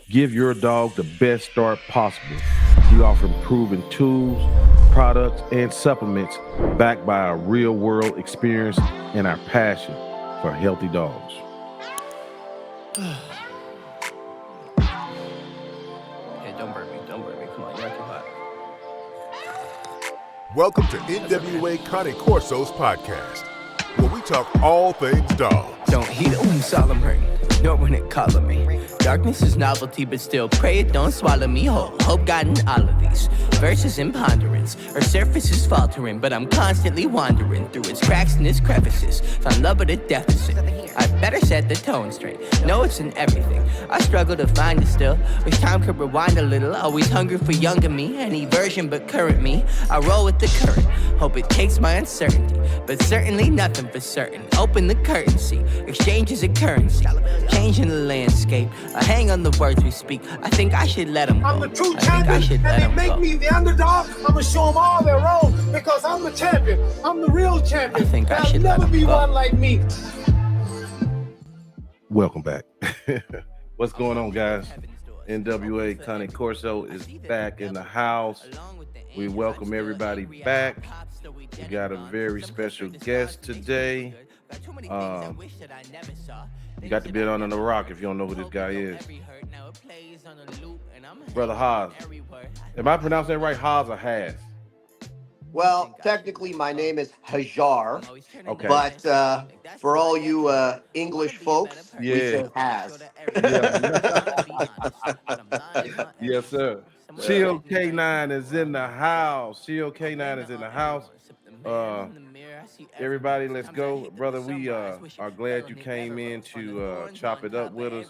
Give your dog the best start possible. We offer proven tools, products, and supplements backed by our real world experience and our passion for healthy dogs. Hey, don't burn me. Don't burn me. Come on, you're too hot. Welcome to NWA Connie Corsos podcast, where we talk all things dogs. Don't heed it when solemn rain, nor when it calling me. Darkness is novelty, but still pray it don't swallow me whole. Hope God in all of these verses in ponderance. Our surface is faltering, but I'm constantly wandering through its cracks and its crevices. Found love at a deficit. I better set the tone straight. No, it's in everything. I struggle to find it still. Wish time could rewind a little. Always hungry for younger me. Any version but current me. I roll with the current. Hope it takes my uncertainty. But certainly nothing for certain. Open the curtain, see. Exchange is a currency. Changing the landscape. I hang on the words we speak. I think I should let them go. I'm the true champion, and they make me the underdog. I'm gonna show them all they're wrong because I'm the champion. I'm the real champion. I think I There'll should let never them be go. one like me. Welcome back. What's going on, guys? NWA Connie Corso is back in the house. We welcome everybody back. We got a very special guest today. You got to be on the rock if you don't know who this guy is. Brother Haas. Am I pronouncing that right? Haas or Haas? Well, technically, my name is Hajar, Okay. but for all you English folks, we say Has. Yes, sir. Chill K9 is in the house. Chill K9 is in the house. Everybody, let's go. Brother, we are glad you came in to chop it up with us.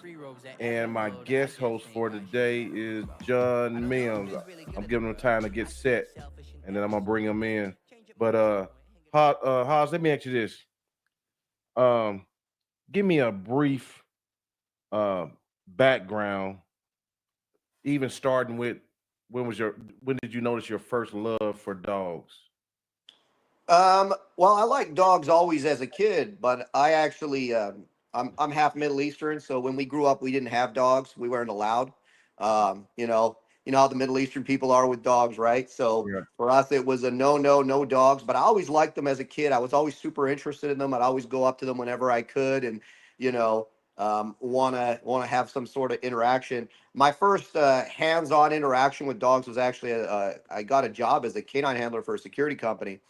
And my guest host for today is John Mims. I'm giving him time to get set, and then I'm going to bring him in. But, Haas, let me ask you this. Give me a brief background, even starting with when did you notice your first love for dogs? Well, I liked dogs always as a kid, but I actually I'm half Middle Eastern, so when we grew up, we didn't have dogs. We weren't allowed. You know how the Middle Eastern people are with dogs, right? So Yeah. for us, it was a no dogs. But I always liked them as a kid. I was always super interested in them. I'd always go up to them whenever I could, and you know, wanna have some sort of interaction. My first hands-on interaction with dogs was actually I got a job as a canine handler for a security company.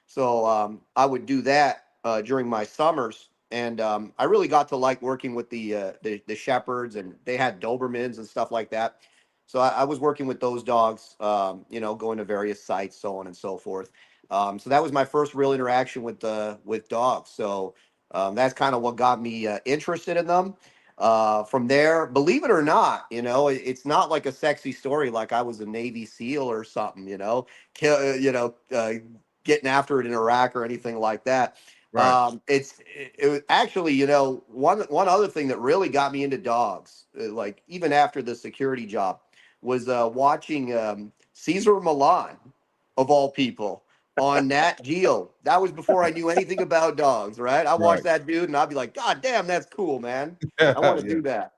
So I would do that during my summers, and I really got to like working with the shepherds, and they had Dobermans and stuff like that. So I was working with those dogs, going to various sites, so on and so forth. So that was my first real interaction with dogs. So that's kind of what got me interested in them. From there, believe it or not, it's not like a sexy story like I was a Navy SEAL or something, getting after it in Iraq or anything like that. Right. It was actually, one other thing that really got me into dogs, like even after the security job, was watching Caesar Milan, of all people, on Nat Geo. That was before I knew anything about dogs, right? I watched Right. that dude and I'd be like, God damn, that's cool, man. I want to Yeah. do that.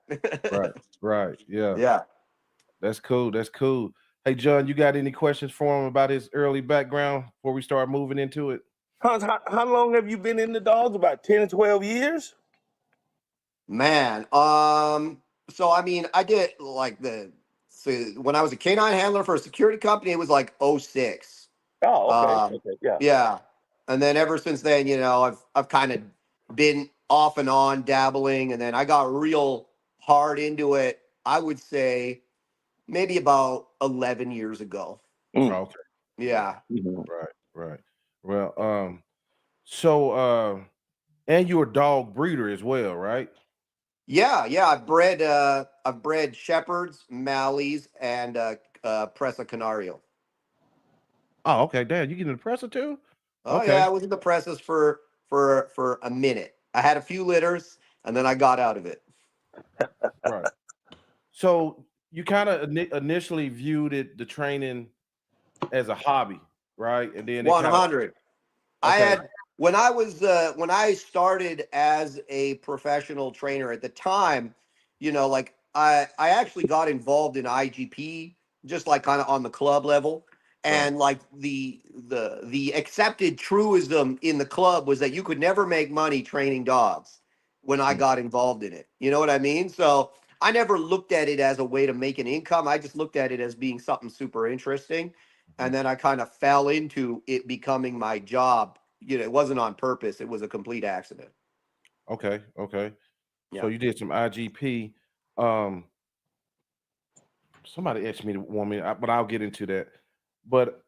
Right. Right. Yeah. Yeah. That's cool. That's cool. Hey, John, you got any questions for him about his early background before we start moving into it? Hans, how long have you been in the dogs? About 10 or 12 years? Man, so I mean, I did like when I was a canine handler for a security company, it was like '06. Oh, okay. Um, Okay. Yeah. yeah, and then ever since then, I've kind of been off and on dabbling, and then I got real hard into it. I would say maybe about 11 years ago. Okay. Yeah. Mhm. Right. Right. Well, and you're a dog breeder as well, right? Yeah. I've bred shepherds, Mallees, and Presa Canario. Oh, okay. Damn, you getting the presser too? Oh Okay. yeah, I was in the presses for a minute. I had a few litters, and then I got out of it. Right. So you kind of initially viewed the training as a hobby, right? And then it kind of 100. I okay. had when I started as a professional trainer at the time, like I actually got involved in IGP just like kind of on the club level. Right. And like the accepted truism in the club was that you could never make money training dogs when I Mm. got involved in it. You know what I mean? So I never looked at it as a way to make an income. I just looked at it as being something super interesting. Mhm. And then I kind of fell into it becoming my job. You know, it wasn't on purpose. It was a complete accident. Okay. Okay. So Yeah. you did some IGP. Um, Somebody asked me to 1 minute, but I'll get into that. But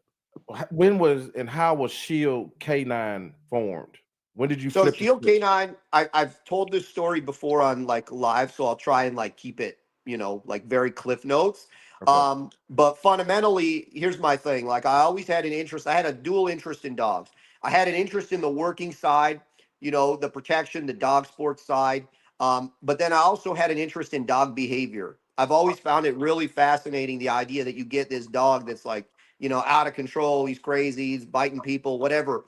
when was and how was Shield K9 formed? When did you So flip the Shield switch? K9, I've told this story before on like live, so I'll try and like keep it, you know, like very cliff notes. Okay. But fundamentally, here's my thing. Like I always had an interest. I had a dual interest in dogs. I had an interest in the working side, you know, the protection, the dog sports side. But then I also had an interest in dog behavior. I've always found it really fascinating, the idea that you get this dog that's like, you know, out of control. He's crazy. He's biting people, whatever,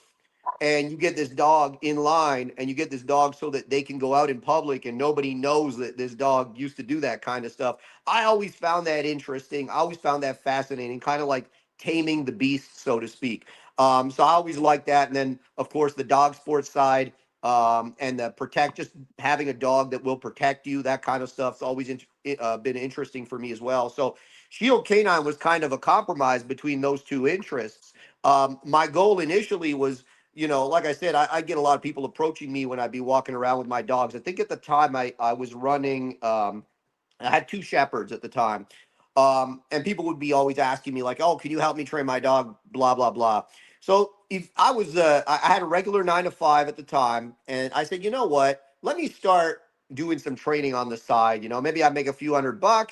and you get this dog in line, and you get this dog so that they can go out in public and nobody knows that this dog used to do that kind of stuff. I always found that interesting. I always found that fascinating, kind of like taming the beast, so to speak. So I always liked that. And then of course the dog sports side, and the protect, just having a dog that will protect you, that kind of stuff's always been interesting for me as well. So Shield Canine was kind of a compromise between those two interests. My goal initially was, you know, like I said, I get a lot of people approaching me when I'd be walking around with my dogs. I think at the time I was running, I had two shepherds at the time. And people would be always asking me, like, oh, can you help me train my dog? Blah, blah, blah. So if I was, I had a regular 9 to 5 at the time. And I said, you know what? Let me start doing some training on the side. You know, maybe I make a few $100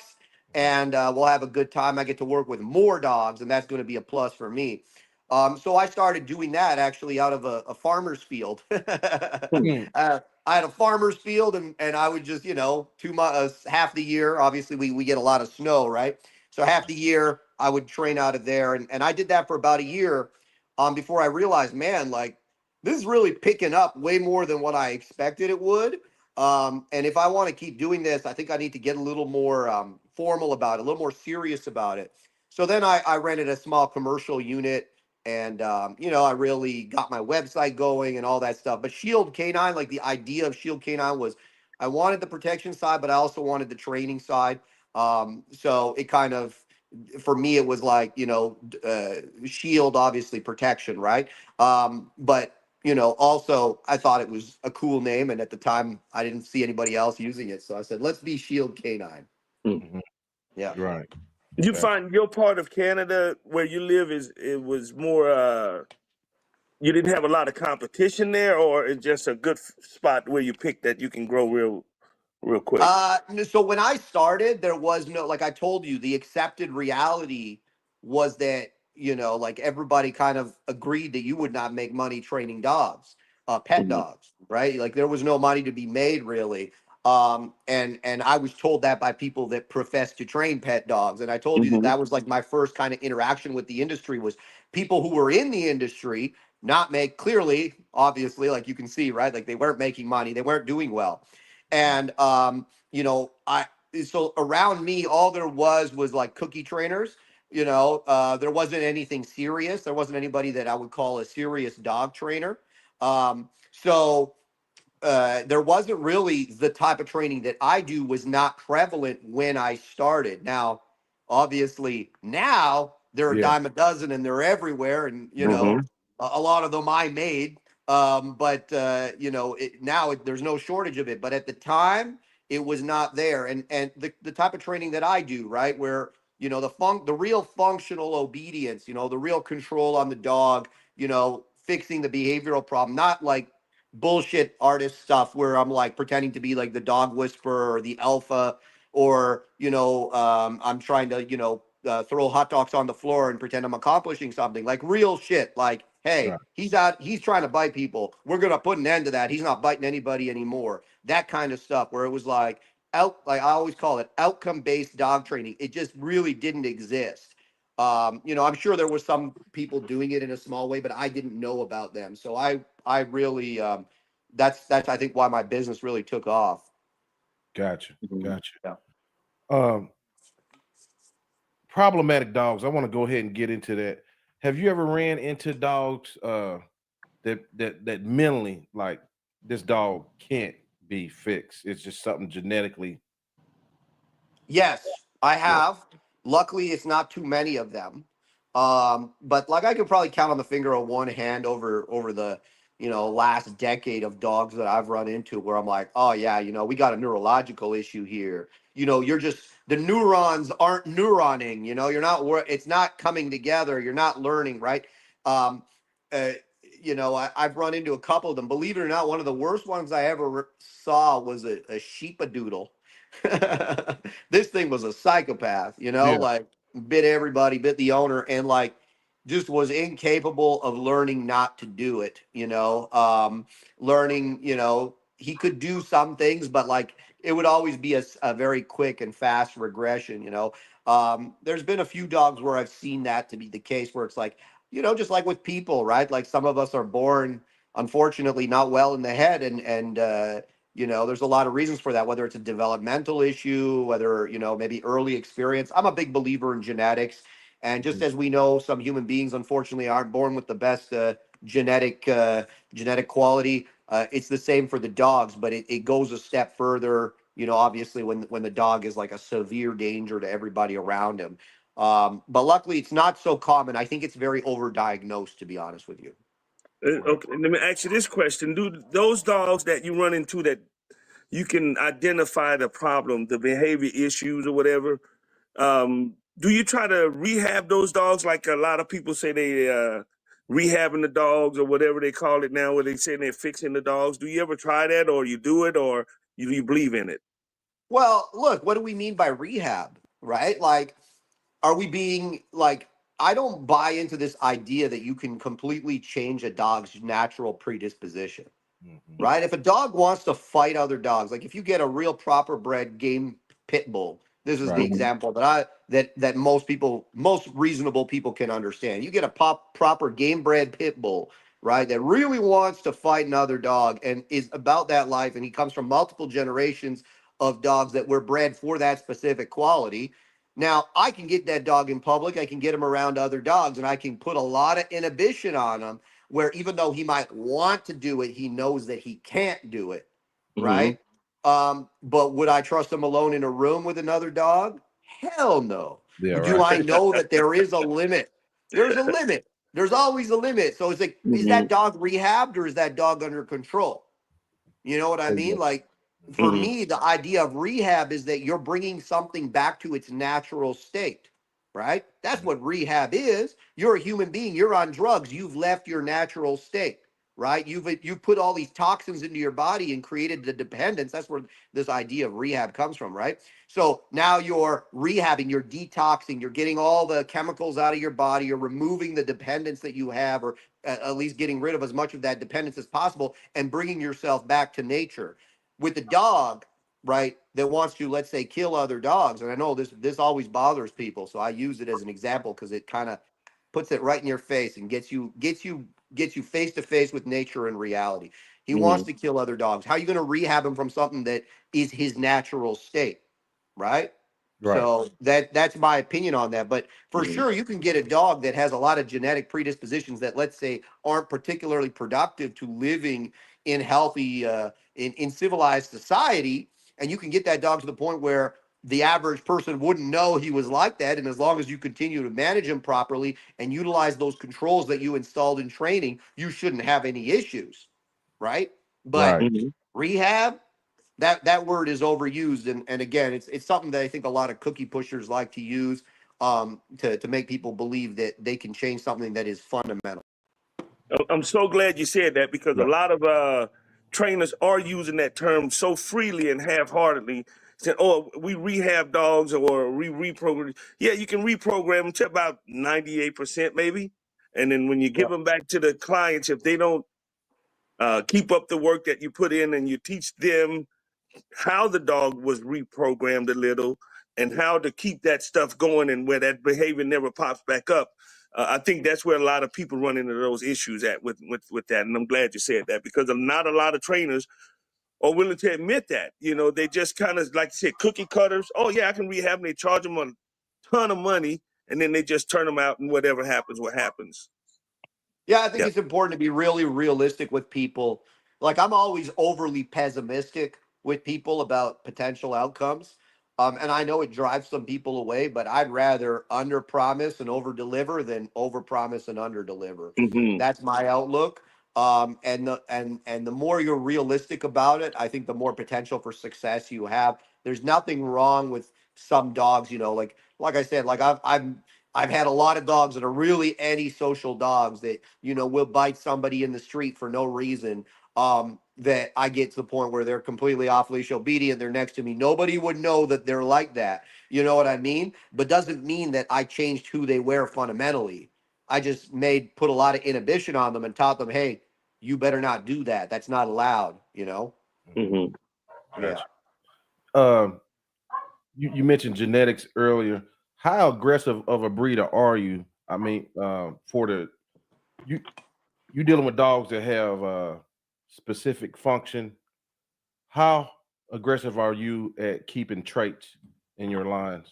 and we'll have a good time. I get to work with more dogs, and that's going to be a plus for me. So I started doing that actually out of a farmer's field. Hmm. I had a farmer's field, and I would just, you know, 2 months, half the year, obviously we get a lot of snow, right? So half the year I would train out of there. And I did that for about a year, before I realized, man, like this is really picking up way more than what I expected it would. And if I want to keep doing this, I think I need to get a little more formal about it, a little more serious about it. So then I rented a small commercial unit, and you know, I really got my website going and all that stuff. But Shield Canine, like the idea of Shield Canine was, I wanted the protection side, but I also wanted the training side. So it kind of, for me, it was like, you know, Shield, obviously protection, right? But you know, also I thought it was a cool name, and at the time I didn't see anybody else using it, so I said, let's be Shield Canine. Mhm. Yeah. Right. You Gotcha. find your part of Canada where you live is it was more you didn't have a lot of competition there, or it's just a good spot where you pick that you can grow real quick. So when I started, there was no, like I told you, the accepted reality was that, you know, like everybody kind of agreed that you would not make money training dogs, pet Mhm. dogs, right? Like there was no money to be made really. And I was told that by people that profess to train pet dogs. And I told you that Mhm. that was like my first kind of interaction with the industry, was people who were in the industry not make, clearly, obviously, like you can see, right? Like they weren't making money, they weren't doing well. And you know, so around me, all there was like cookie trainers. You know, there wasn't anything serious. There wasn't anybody that I would call a serious dog trainer. So there wasn't really, the type of training that I do was not prevalent when I started. Now, obviously, now they're a Yeah. dime a dozen and they're everywhere, and you know, Mhm. a lot of them I made. But you know, there's no shortage of it. But at the time, it was not there. And the type of training that I do, right, where you know the real functional obedience, you know, the real control on the dog, you know, fixing the behavioral problem, not like bullshit artist stuff where I'm like pretending to be like the dog whisperer or the alpha, or you know, I'm trying to, you know, throw hot dogs on the floor and pretend I'm accomplishing something. Like real shit. Like, hey, Right. he's trying to bite people. We're gonna put an end to that. He's not biting anybody anymore. That kind of stuff where it was like like I always call it outcome based dog training. It just really didn't exist. You know, I'm sure there was some people doing it in a small way, but I didn't know about them. So I really, that's I think why my business really took off. Gotcha. Mhm. Gotcha. Yeah. Um, problematic dogs. I want to go ahead and get into that. Have you ever ran into dogs that mentally, like, this dog can't be fixed? It's just something genetically. Yes, I Yeah. have. Luckily, it's not too many of them. But like I could probably count on the finger of one hand over the last decade of dogs that I've run into where I'm like, oh yeah, we got a neurological issue here. You're just the neurons aren't neuroning. You're not it's not coming together. You're not learning, right? Um, uh, I've run into a couple of them. Believe it or not, one of the worst ones I ever saw was a sheepadoodle. This thing was a psychopath, Yeah. like bit everybody, bit the owner, and like just was incapable of learning not to do it, learning, he could do some things, but like it would always be a very quick and fast regression, there's been a few dogs where I've seen that to be the case where it's like, just like with people, right? Like some of us are born, unfortunately, not well in the head, and there's a lot of reasons for that, whether it's a developmental issue, whether, maybe early experience. I'm a big believer in genetics. And just as we know, some human beings, unfortunately, aren't born with the best genetic genetic quality. It's the same for the dogs, but it goes a step further, obviously when the dog is like a severe danger to everybody around him. But luckily, it's not so common. I think it's very overdiagnosed, to be honest with you. Okay, let me ask you this question: do those dogs that you run into that you can identify the problem, the behavior issues or whatever, do you try to rehab those dogs like a lot of people say they rehabbing the dogs or whatever they call it now, where they say they're fixing the dogs? Do you ever try that, or you do it, or you believe in it? Well, look, what do we mean by rehab, right? Like, are we being like, I don't buy into this idea that you can completely change a dog's natural predisposition, Mhm. right? If a dog wants to fight other dogs, like if you get a real proper bred game pit bull, this is the Right. example that most reasonable people can understand. You get a proper game bred pit bull, right, that really wants to fight another dog and is about that life, and he comes from multiple generations of dogs that were bred for that specific quality. Now, I can get that dog in public, I can get him around other dogs, and I can put a lot of inhibition on him where even though he might want to do it, he knows that he can't do it, Mm-hmm. right? But would I trust him alone in a room with another dog? Hell no. Yeah. Do Right. I know that there is a limit? There's a limit. There's always a limit. So it's like, is Mm-hmm. that dog rehabbed or is that dog under control? You know what I mean? Like for Mm-hmm. me, the idea of rehab is that you're bringing something back to its natural state, right? That's what rehab is. You're a human being. You're on drugs. You've left your natural state, right? You've put all these toxins into your body and created the dependence. That's where this idea of rehab comes from, right? So now you're rehabbing, you're detoxing, you're getting all the chemicals out of your body, you're removing the dependence that you have, or at least getting rid of as much of that dependence as possible and bringing yourself back to nature. With the dog, right, that wants to, let's say, kill other dogs, and I know this always bothers people, so I use it as an example because it kind of puts it right in your face and gets you face to face with nature and reality. He wants Mm-hmm. to kill other dogs. How are you going to rehab him from something that is his natural state, right? Right. So that's my opinion on that. But for Mm-hmm. sure, you can get a dog that has a lot of genetic predispositions that, let's say, aren't particularly productive to living in healthy, in civilized society, and you can get that dog to the point where the average person wouldn't know he was like that. And as long as you continue to manage him properly and utilize those controls that you installed in training, you shouldn't have any issues, right? But Right. Mm-hmm. rehab, that word is overused, and again, it's something that I think a lot of cookie pushers like to use to make people believe that they can change something that is fundamental. I'm so glad you said that because a Right. lot of trainers are using that term so freely and half-heartedly. Saying, "Oh, we rehab dogs or we reprogram." Yeah, you can reprogram them to about 98% maybe, and then when you Yeah. give them back to the clients, if they don't keep up the work that you put in and you teach them how the dog was reprogrammed a little and how to keep that stuff going and where that behavior never pops back up. I think that's where a lot of people run into those issues at with that. And I'm glad you said that because not a lot of trainers are willing to admit that. They just kind of, like I said, cookie cutters. Oh yeah, I can rehab them. They charge them a ton of money, and then they just turn them out, and whatever happens, what happens. Yeah, I think Yeah. it's important to be really realistic with people. Like I'm always overly pessimistic with people about potential outcomes. And I know it drives some people away, but I'd rather under promise and over deliver than over promise and under deliver. Mm-hmm. That's my outlook. And the more you're realistic about it, I think the more potential for success you have. There's nothing wrong with some dogs, like I said, like I've had a lot of dogs that are really antisocial dogs that, will bite somebody in the street for no reason. That I get to the point where they're completely off leash obedient. They're next to me. Nobody would know that they're like that. You know what I mean? But doesn't mean that I changed who they were fundamentally. I just put a lot of inhibition on them and taught them, hey, you better not do that. That's not allowed, Mm-hmm. Yeah. You mentioned genetics earlier. How aggressive of a breeder are you? I mean, for the you dealing with dogs that have specific function. How aggressive are you at keeping traits in your lines?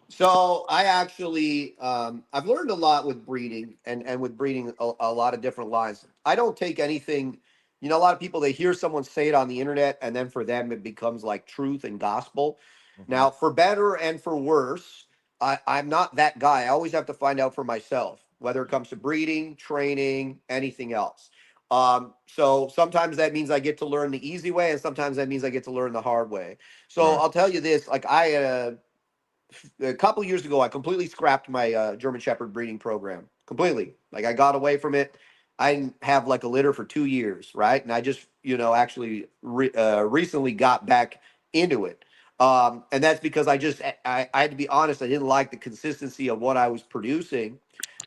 So I actually, I've learned a lot with breeding and with breeding a lot of different lines. I don't take anything, a lot of people, they hear someone say it on the internet and then for them it becomes like truth and gospel. Mm-hmm. Now, for better and for worse, I'm not that guy. I always have to find out for myself, whether it comes to breeding, training, anything else. So sometimes that means I get to learn the easy way, and sometimes that means I get to learn the hard way. So Right. I'll tell you this, like a couple years ago, I completely scrapped my German Shepherd breeding program. Completely. Like I got away from it. I didn't have like a litter for 2 years, right? And I just, actually recently got back into it. And that's because I had to be honest. I didn't like the consistency of what I was producing,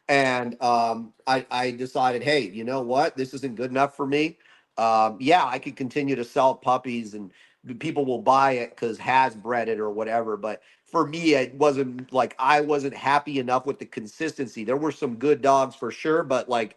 and I decided, hey, you know what? This isn't good enough for me. Yeah, I could continue to sell puppies and people will buy it because has bred it or whatever. But for me, it wasn't like I wasn't happy enough with the consistency. There were some good dogs for sure, but like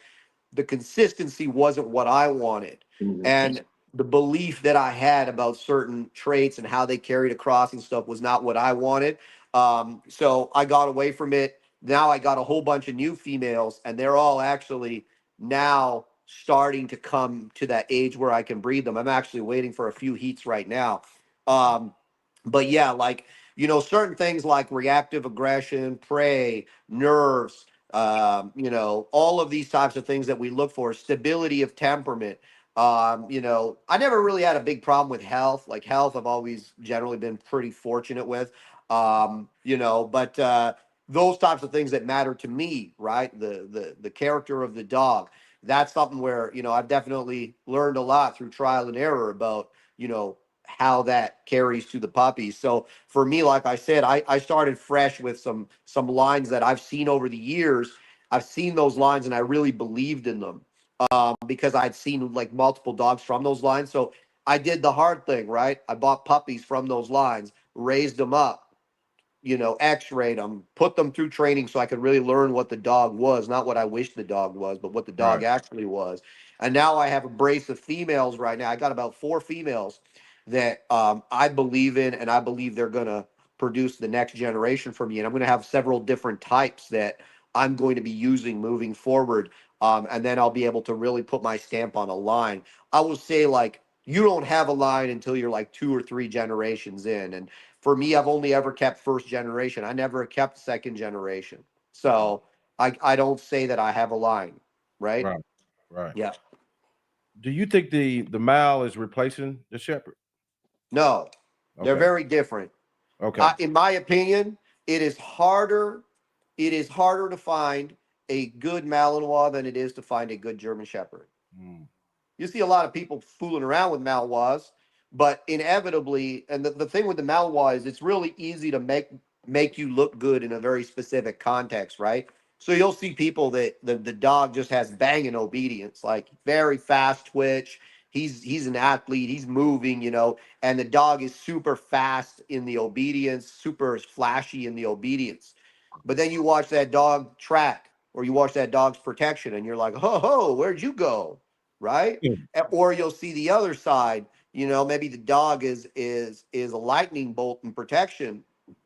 the consistency wasn't what I wanted. Mm-hmm. And the belief that I had about certain traits and how they carried across and stuff was not what I wanted. So I got away from it. Now I got a whole bunch of new females, and they're all actually now starting to come to that age where I can breed them. I'm actually waiting for a few heats right now. Um, but yeah, like, certain things like reactive aggression, prey, nerves, all of these types of things that we look for, stability of temperament. I never really had a big problem with health. Like health, I've always generally been pretty fortunate with. But those types of things that matter to me, right? The character of the dog. That's something where I've definitely learned a lot through trial and error about how that carries to the puppies. So for me, like I said, I started fresh with some lines that I've seen over the years. I've seen those lines and I really believed in them because I'd seen like multiple dogs from those lines. So I did the hard thing, right? I bought puppies from those lines, raised them up, x-rayed them, put them through training so I could really learn what the dog was, not what I wished the dog was, but what the dog Right. actually was. And now I have a brace of females right now. I got about 4 females that I believe in, and I believe they're going to produce the next generation for me. And I'm going to have several different types that I'm going to be using moving forward. And then I'll be able to really put my stamp on a line. I will say, like, you don't have a line until you're like 2 or 3 generations in. And for me, I've only ever kept first generation. I never kept second generation. So I don't say that I have a line, right? Right. Right. Yeah. Do you think the male is replacing the shepherd? No, they're Okay. very different. Okay. In my opinion, it is harder. It is harder to find a good Malinois than it is to find a good German Shepherd. Mm. You see a lot of people fooling around with Malinois, but inevitably, and the thing with the Malinois is it's really easy to make you look good in a very specific context, right? So you'll see people that the dog just has banging obedience, like very fast twitch. He's an athlete, he's moving, and the dog is super fast in the obedience, super flashy in the obedience. But then you watch that dog track or you watch that dog's protection and you're like, ho, ho, where'd you go? Right? Mm. Or you'll see the other side. maybe the dog is a lightning bolt in protection,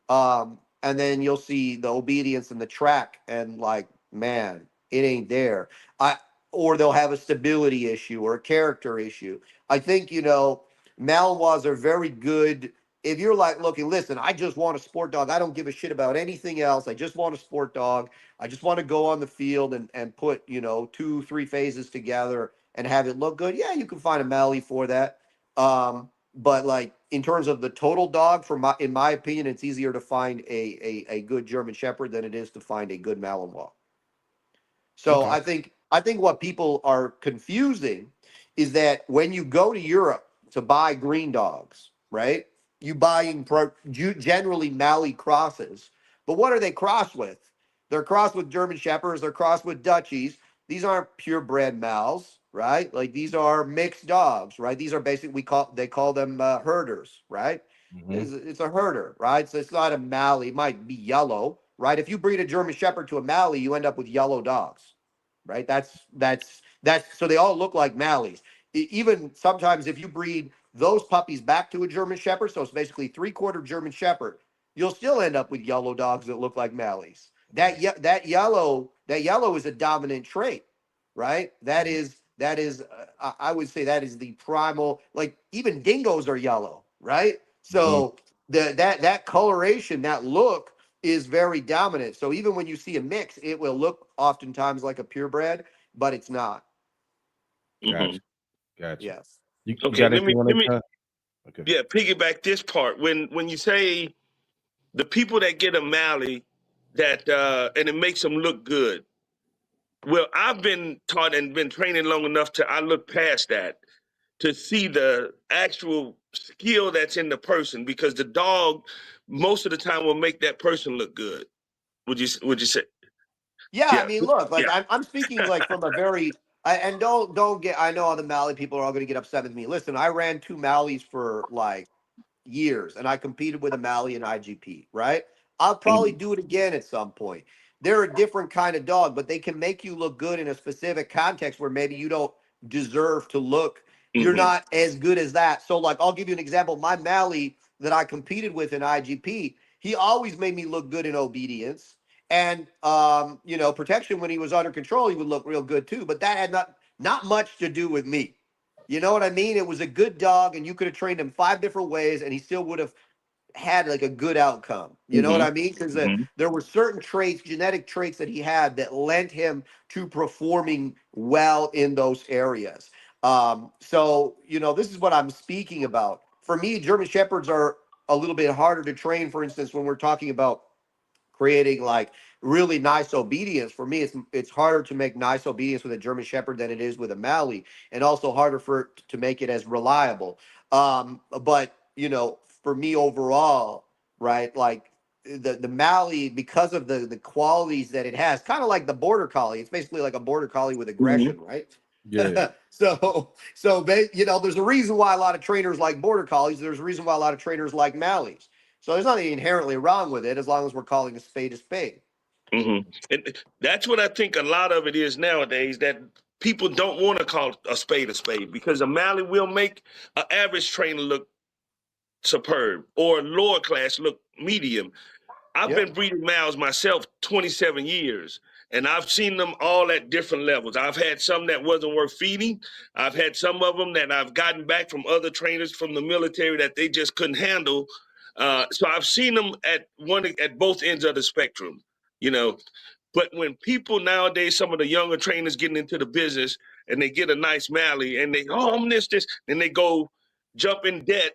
and then you'll see the obedience and the track, and like, man, it ain't there. I Or they'll have a stability issue or a character issue. I think Malinois are very good. If you're like, looking, listen, I just want a sport dog. I don't give a shit about anything else. I just want a sport dog. I just want to go on the field and put, 2, 3 phases together and have it look good. Yeah, you can find a Mally for that. But like, in terms of the total dog, in my opinion, it's easier to find a good German Shepherd than it is to find a good Malinois. So Okay. I think what people are confusing is that when you go to Europe to buy green dogs, right? You generally Mally crosses, but what are they crossed with? They're crossed with German Shepherds. They're crossed with Dutchies. These aren't purebred Mals, right? Like, these are mixed dogs, right? These are basically, they call them herders, right? Hmm. It's a herder, right? So it's not a Mally. It might be yellow, right? If you breed a German Shepherd to a Mally, you end up with yellow dogs, right? That's so they all look like Mallies. Even sometimes, if you breed those puppies back to a German Shepherd, so it's basically 3/4 German Shepherd, you'll still end up with yellow dogs that look like Mallies. That yellow is a dominant trait, right? That is I would say that is the primal. Like, even dingoes are yellow, right? Hmm. So that coloration, that look, is very dominant. So even when you see a mix, it will look oftentimes like a purebred, but it's not. Hmm. Gotcha. Gotcha. Yes. You Okay, got let anything me on let that, me John? Okay. yeah, piggyback this part. When you say the people that get a Mally, that and it makes them look good. Well, I've been taught and been training long enough to I look past that to see the actual skill that's in the person, because the dog most of the time will make that person look good. Would you say? Yeah, I Yeah. mean, look, like, Yeah. I'm speaking like from a very and don't get. I know all the Mally people are all going to get upset with me. Listen, I ran 2 Mallies for like years, and I competed with a Mally in IGP, right? I'll probably Hmm. do it again at some point. They're a different kind of dog, but they can make you look good in a specific context where maybe you don't deserve to look. You're Hmm. not as good as that. So, like, I'll give you an example. My Mally that I competed with in IGP, he always made me look good in obedience. And protection. When he was under control, he would look real good too. But that had not much to do with me. You know what I mean? It was a good dog, and you could have trained him 5 different ways, and he still would have had like a good outcome. You know what Hmm. I mean? Because Hmm. there were certain traits, genetic traits that he had that lent him to performing well in those areas. So this is what I'm speaking about. For me, German Shepherds are a little bit harder to train. For instance, when we're talking about creating like really nice obedience, for me it's harder to make nice obedience with a German Shepherd than it is with a Mally, and also harder for it to make it as reliable. But for me overall, right, like, the Mally, because of the qualities that it has, kind of like the Border Collie. It's basically like a Border Collie with Hmm. aggression, right? Yeah. There's a reason why a lot of trainers like Border Collies. There's a reason why a lot of trainers like Mallies. So there's nothing inherently wrong with it, as long as we're calling a spade a spade. Hmm. And that's what I think a lot of it is nowadays, that people don't want to call a spade because a Mally will make an average trainer look superb or lower class look medium. I've Yep. been breeding males myself 27 years, and I've seen them all at different levels. I've had some that wasn't worth feeding. I've had some of them that I've gotten back from other trainers from the military that they just couldn't handle. So I've seen them at both ends of the spectrum, you know. But when people nowadays, some of the younger trainers getting into the business, and they get a nice Mally, and I'm this, then they go jump in debt,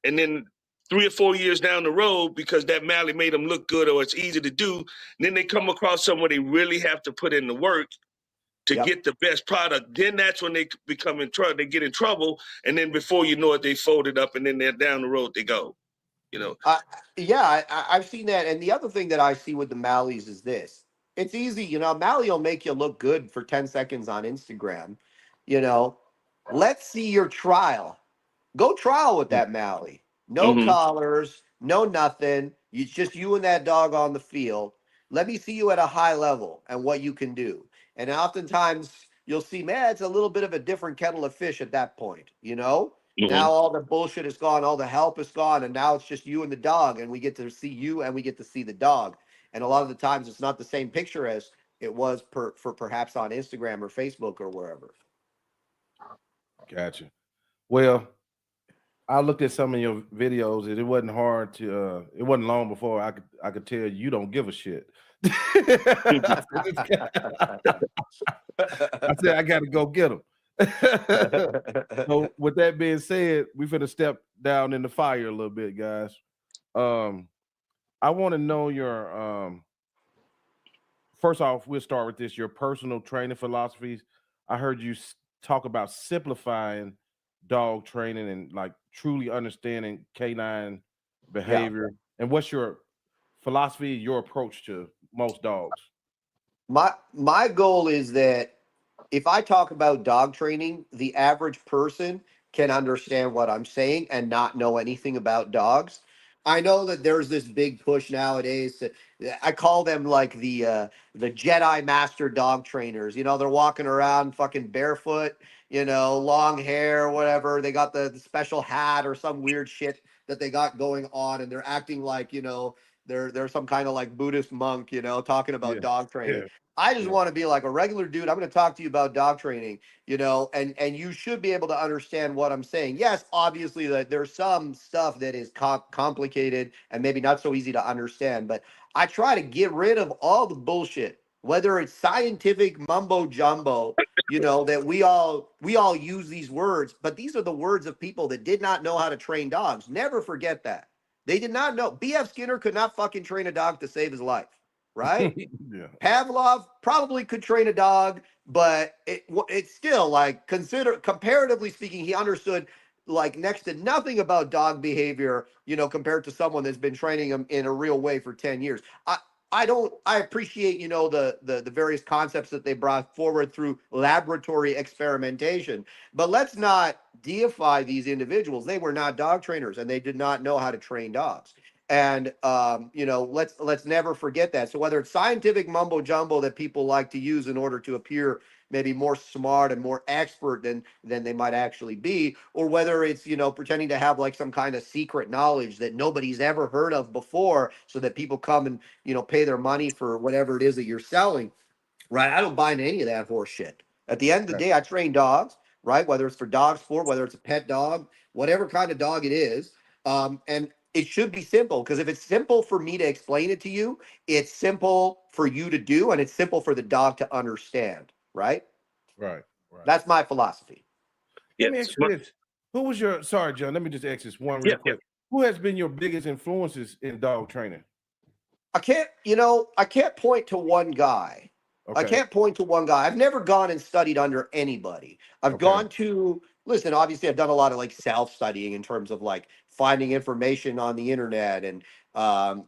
and then 3 or 4 years down the road, because that Mally made them look good or it's easy to do, then they come across somewhere they really have to put in the work to Yep. get the best product. Then that's when they become in trouble. They get in trouble, and then before you know it, they fold it up, and then they're down the road they go. You know. Uh, yeah, I've seen that. And the other thing that I see with the Mallies is this: it's easy. Mally will make you look good for 10 seconds on Instagram. You know, let's see your trial. Go trial with that Mally. No Hmm. collars, no nothing. It's just you and that dog on the field. Let me see you at a high level and what you can do. And oftentimes you'll see, man, it's a little bit of a different kettle of fish at that point. Now all the bullshit is gone, all the help is gone, and now it's just you and the dog, and we get to see you and we get to see the dog. And a lot of the times it's not the same picture as it was for perhaps on Instagram or Facebook or wherever. Gotcha. Well, I looked at some of your videos, and it wasn't hard to. It wasn't long before I could tell you don't give a shit. I said I got to go get him. So with that being said, we finna step down in the fire a little bit, guys. I want to know your first off, we'll start with this, your personal training philosophies. I heard you talk about simplifying dog training and like truly understanding canine behavior. And what's your philosophy, your approach to most dogs? My goal is that if I talk about dog training, the average person can understand what I'm saying and not know anything about dogs. I know that there's this big push nowadays to, I call them like the Jedi master dog trainers. You know, they're walking around fucking barefoot, you know, long hair, whatever. They got the special hat or some weird shit that they got going on, and they're acting like, you know, they're some kind of like Buddhist monk, you know, talking about dog training. I just want to be like a regular dude. I'm going to talk to you about dog training, you know, and you should be able to understand what I'm saying. Yes, obviously that there's some stuff that is complicated and maybe not so easy to understand, but I try to get rid of all the bullshit, whether it's scientific mumbo jumbo, you know, that we all use these words, but these are the words of people that did not know how to train dogs. Never forget that. They did not know. B.F. Skinner could not fucking train a dog to save his life, right? Pavlov probably could train a dog, but it's still like comparatively speaking, he understood like next to nothing about dog behavior, you know, compared to someone that's been training them in a real way for 10 years. I appreciate, you know, the various concepts that they brought forward through laboratory experimentation, but let's not deify these individuals. They were not dog trainers and they did not know how to train dogs. And you know, let's never forget that. So whether it's scientific mumbo jumbo that people like to use in order to appear maybe more smart and more expert than they might actually be, or whether it's, you know, pretending to have like some kind of secret knowledge that nobody's ever heard of before, so that people come and, you know, pay their money for whatever it is that you're selling, right? I don't buy into any of that horse shit. At the end of the day, I train dogs, right? Whether it's for dog sport, whether it's a pet dog, whatever kind of dog it is. And it should be simple, because if it's simple for me to explain it to you, it's simple for you to do, and it's simple for the dog to understand, right? Right. That's my philosophy. Let me ask you this. Who was your, sorry, John, let me just ask this one real quick. Who has been your biggest influences in dog training? I can't point to one guy. Okay. I can't point to one guy. I've never gone and studied under anybody. I've gone to, listen, obviously I've done a lot of like self-studying in terms of like finding information on the internet and,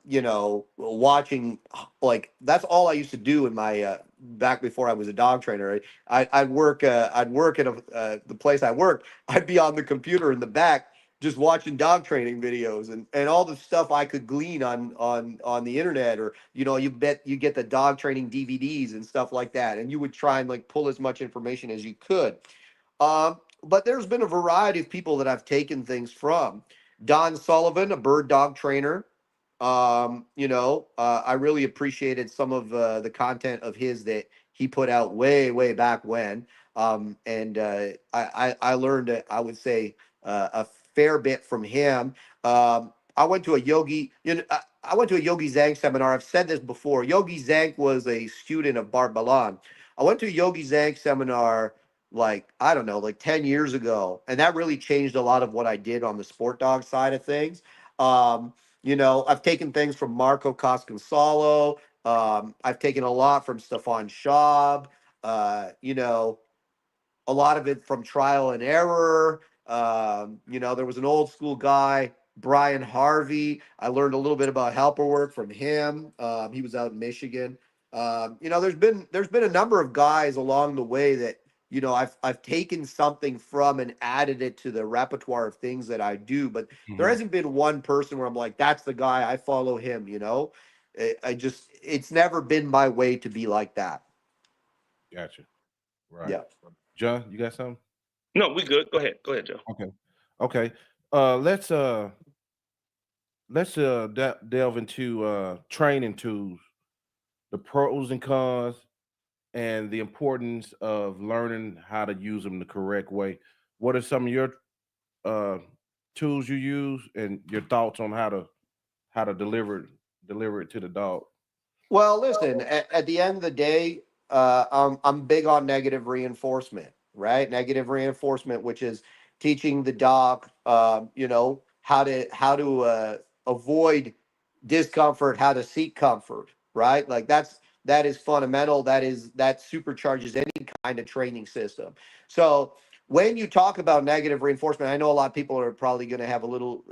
you know, watching, like, that's all I used to do in my, back before I was a dog trainer. I'd work at the place I worked. I'd be on the computer in the back just watching dog training videos and all the stuff I could glean on the internet, or, you know, you get the dog training DVDs and stuff like that, and you would try and like pull as much information as you could. But there's been a variety of people that I've taken things from. Don Sullivan, a bird dog trainer. You know, I really appreciated some of the content of his that he put out way back when. And I learned, I would say, a fair bit from him. I went to a yogi, you know, I went to a Yogi Zhang seminar. I've said this before. Yogi Zhang was a student of Bart Balan. I went to a Yogi Zhang seminar like, I don't know, like 10 years ago, and that really changed a lot of what I did on the sport dog side of things. You know, I've taken things from Marco Cosconsalo. I've taken a lot from Stefan Schaub. You know, a lot of it from trial and error. You know, there was an old school guy, Brian Harvey. I learned a little bit about helper work from him. He was out in Michigan. You know, there's been a number of guys along the way that, you know, I've taken something from and added it to the repertoire of things that I do, but there hasn't been one person where I'm like, that's the guy, I follow him, you know. It's never been my way to be like that. Gotcha. Right. Yeah. John, you got something? No, we good. Go ahead, Joe. Okay. Okay. Let's delve into training tools, the pros and cons, and the importance of learning how to use them the correct way. What are some of your uh, tools you use, and your thoughts on how to deliver it to the dog? Well, listen, at the end of the day, I'm big on negative reinforcement, right? Negative reinforcement, which is teaching the dog, how to avoid discomfort, how to seek comfort, right? Like that is fundamental. That supercharges any kind of training system. So when you talk about negative reinforcement, I know a lot of people are probably going to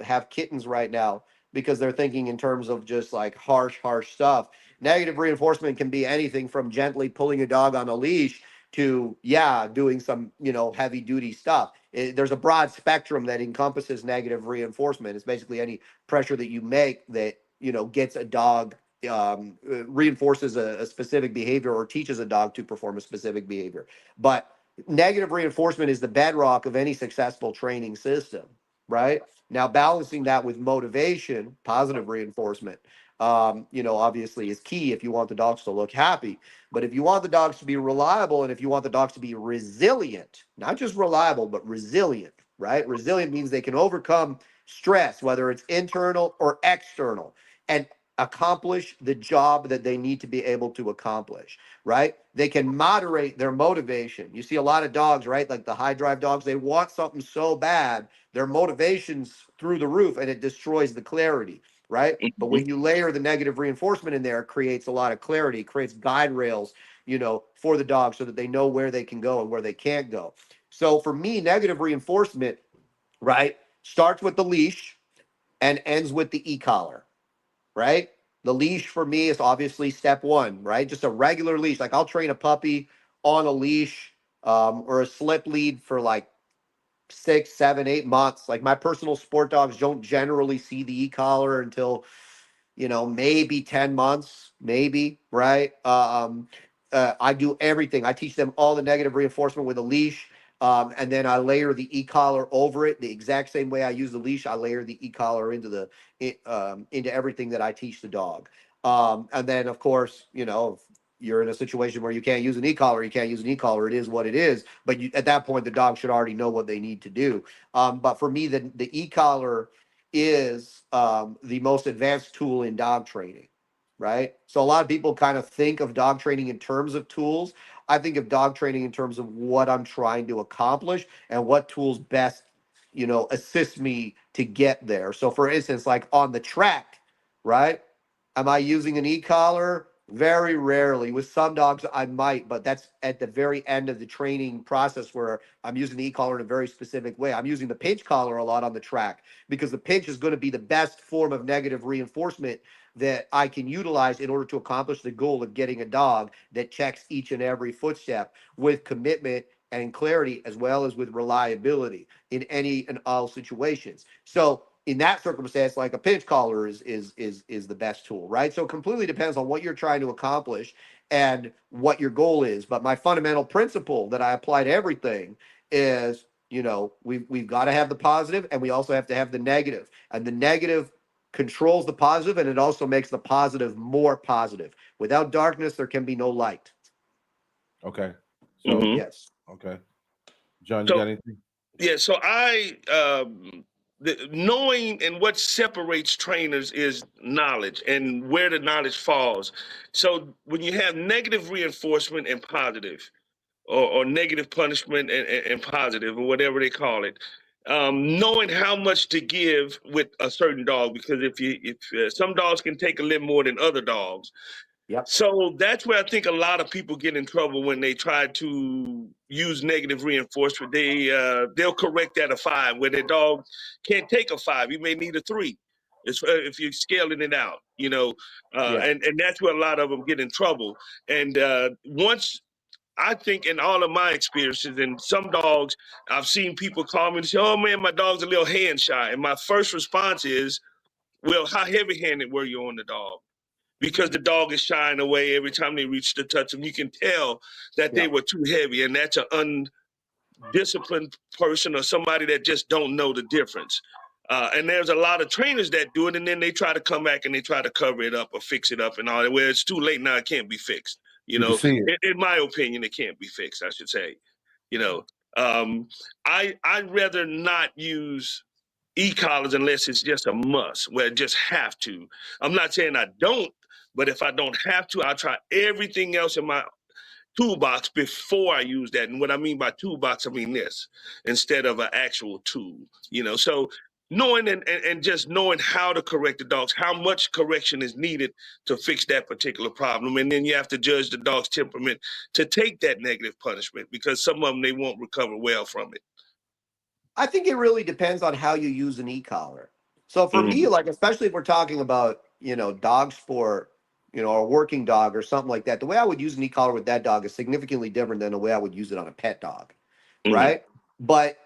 have kittens right now because they're thinking in terms of just like harsh stuff. Negative reinforcement can be anything from gently pulling a dog on a leash to, yeah, doing some, heavy duty stuff. There's a broad spectrum that encompasses negative reinforcement. It's basically any pressure that you make that, gets a dog, reinforces a specific behavior or teaches a dog to perform a specific behavior. But negative reinforcement is the bedrock of any successful training system, right? Now, balancing that with motivation, positive reinforcement, obviously is key if you want the dogs to look happy. But if you want the dogs to be reliable and if you want the dogs to be resilient, not just reliable, but resilient, right? Resilient means they can overcome stress, whether it's internal or external, and accomplish the job that they need to be able to accomplish, right? They can moderate their motivation. You see a lot of dogs, right? Like the high drive dogs, they want something so bad, their motivation's through the roof and it destroys the clarity, right? But when you layer the negative reinforcement in there, it creates a lot of clarity, creates guide rails, for the dog so that they know where they can go and where they can't go. So for me, negative reinforcement, right, starts with the leash and ends with the e-collar, right? The leash for me is obviously step one, right? Just a regular leash. Like I'll train a puppy on a leash or a slip lead for like 6, 7, 8 months. Like my personal sport dogs don't generally see the e-collar until maybe 10 months, maybe, right? I do everything. I teach them all the negative reinforcement with a leash. And then I layer the e-collar over it the exact same way I use the leash. I layer the e-collar into everything that I teach the dog. And then of course, if you're in a situation where you can't use an e-collar, you can't use an e-collar. It is what it is. But at that point, the dog should already know what they need to do. But for me, the e-collar is the most advanced tool in dog training, right? So a lot of people kind of think of dog training in terms of tools. I think of dog training in terms of what I'm trying to accomplish and what tools best, assist me to get there. So for instance, like on the track, right? Am I using an e-collar? Very rarely. With some dogs, I might, but that's at the very end of the training process where I'm using the e-collar in a very specific way. I'm using the pinch collar a lot on the track because the pinch is going to be the best form of negative reinforcement that I can utilize in order to accomplish the goal of getting a dog that checks each and every footstep with commitment and clarity, as well as with reliability in any and all situations. So in that circumstance, like a pinch collar is the best tool, right? So it completely depends on what you're trying to accomplish and what your goal is. But my fundamental principle that I apply to everything is, we've got to have the positive and we also have to have the negative. And the negative controls the positive and it also makes the positive more positive. Without darkness, there can be no light. Okay. So Mm-hmm. Yes. okay. John, you got anything? Yeah, so knowing and what separates trainers is knowledge and where the knowledge falls. So when you have negative reinforcement and positive, or negative punishment and positive, or whatever they call it, knowing how much to give with a certain dog, because if some dogs can take a little more than other dogs. Yep. So that's where I think a lot of people get in trouble when they try to use negative reinforcement. They'll correct at a 5 where their dog can't take a 5. You may need a 3. If you're scaling it out, Yeah. and that's where a lot of them get in trouble. And once I think in all of my experiences, and some dogs, I've seen people call me and say, "Oh man, my dog's a little hand shy." And my first response is, "Well, how heavy-handed were you on the dog?" Because the dog is shying away every time they reach to touch him. You can tell that they Yeah. were too heavy, and that's an disciplined person or somebody that just don't know the difference. And there's a lot of trainers that do it, and then they try to come back and they try to cover it up or fix it up and all that. Where it's too late now, it can't be fixed. You You can know, see it. in my opinion, it can't be fixed. I should say. You know, I'd rather not use e-collars unless it's just a must, where I just have to. I'm not saying I don't, but if I don't have to, I'll try everything else in my toolbox before I use that. And what I mean by toolbox, I mean this instead of an actual tool, you know. So knowing and just knowing how to correct the dogs, how much correction is needed to fix that particular problem. And then you have to judge the dog's temperament to take that negative punishment, because some of them, they won't recover well from it. I think it really depends on how you use an e-collar. So for me, Mm-hmm. like especially if we're talking about, dog sport, or a working dog or something like that, the way I would use an e-collar with that dog is significantly different than the way I would use it on a pet dog, Mm-hmm. right? But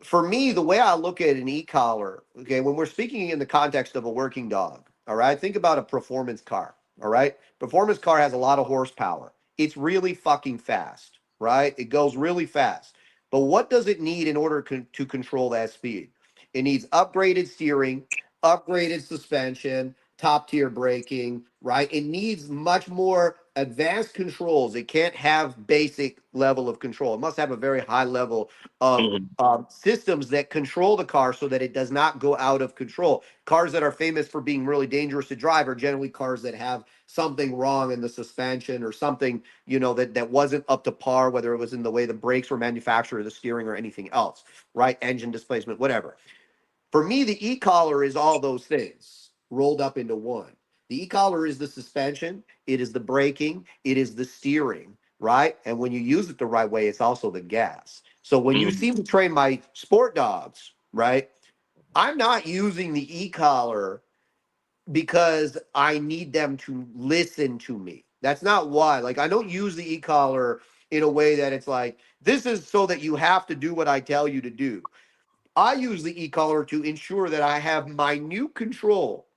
for me, the way I look at an e-collar, okay, when we're speaking in the context of a working dog, all right, think about a performance car, all right? Performance car has a lot of horsepower. It's really fucking fast, right? It goes really fast. But what does it need in order to control that speed? It needs upgraded steering, upgraded suspension, top tier braking, right? It needs much more advanced controls. It can't have basic level of control. It must have a very high level of Mm-hmm. systems that control the car so that it does not go out of control. Cars that are famous for being really dangerous to drive are generally cars that have something wrong in the suspension or something, that wasn't up to par, whether it was in the way the brakes were manufactured or the steering or anything else, right? Engine displacement, whatever. For me, the e-collar is all those things rolled up into one. The e-collar is the suspension, it is the braking, it is the steering, right? And when you use it the right way, it's also the gas. So when you Mm-hmm. see me train my sport dogs, right? I'm not using the e-collar because I need them to listen to me. That's not why. Like, I don't use the e-collar in a way that it's like, this is so that you have to do what I tell you to do. I use the e-collar to ensure that I have minute control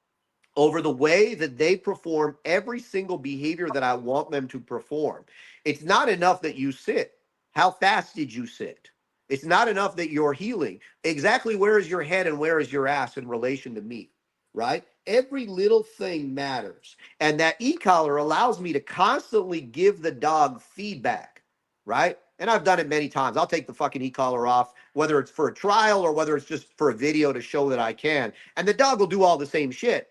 over the way that they perform every single behavior that I want them to perform. It's not enough that you sit. How fast did you sit? It's not enough that you're healing. Exactly where is your head and where is your ass in relation to me, right? Every little thing matters. And that e-collar allows me to constantly give the dog feedback, right? And I've done it many times. I'll take the fucking e-collar off, whether it's for a trial or whether it's just for a video to show that I can. And the dog will do all the same shit.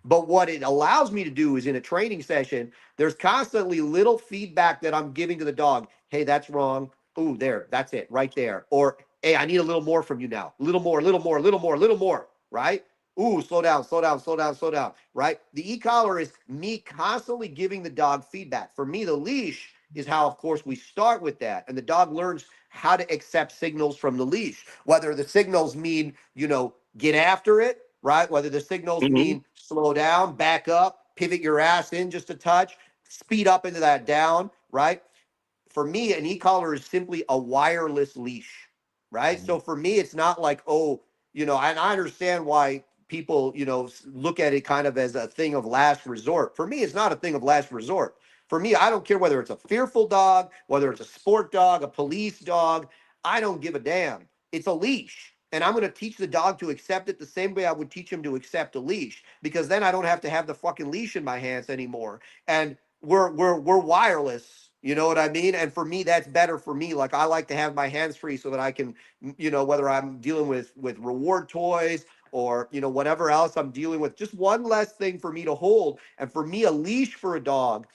But what it allows me to do is in a training session, there's constantly little feedback that I'm giving to the dog. Hey, that's wrong. Ooh, there, that's it, right there. Or, hey, I need a little more from you now. A little more, little more, little more, little more, right? Ooh, slow down, slow down, slow down, slow down, right? The e-collar is me constantly giving the dog feedback. For me, the leash is how, of course, we start with that. And the dog learns how to accept signals from the leash, whether the signals mean, get after it, right? Whether the signals Mm-hmm. mean slow down, back up, pivot your ass in just a touch, speed up into that down, right? For me, an e-collar is simply a wireless leash, right? So for me, it's not like, oh, and I understand why people, look at it kind of as a thing of last resort. For me, it's not a thing of last resort. For me, I don't care whether it's a fearful dog, whether it's a sport dog, a police dog. I don't give a damn. It's a leash. And I'm going to teach the dog to accept it the same way I would teach him to accept a leash, because then I don't have to have the fucking leash in my hands anymore. And we're wireless, you know what I mean? And for me, that's better for me. Like, I like to have my hands free so that I can, whether I'm dealing with reward toys or whatever else I'm dealing with, just one less thing for me to hold. And for me, a leash for a dog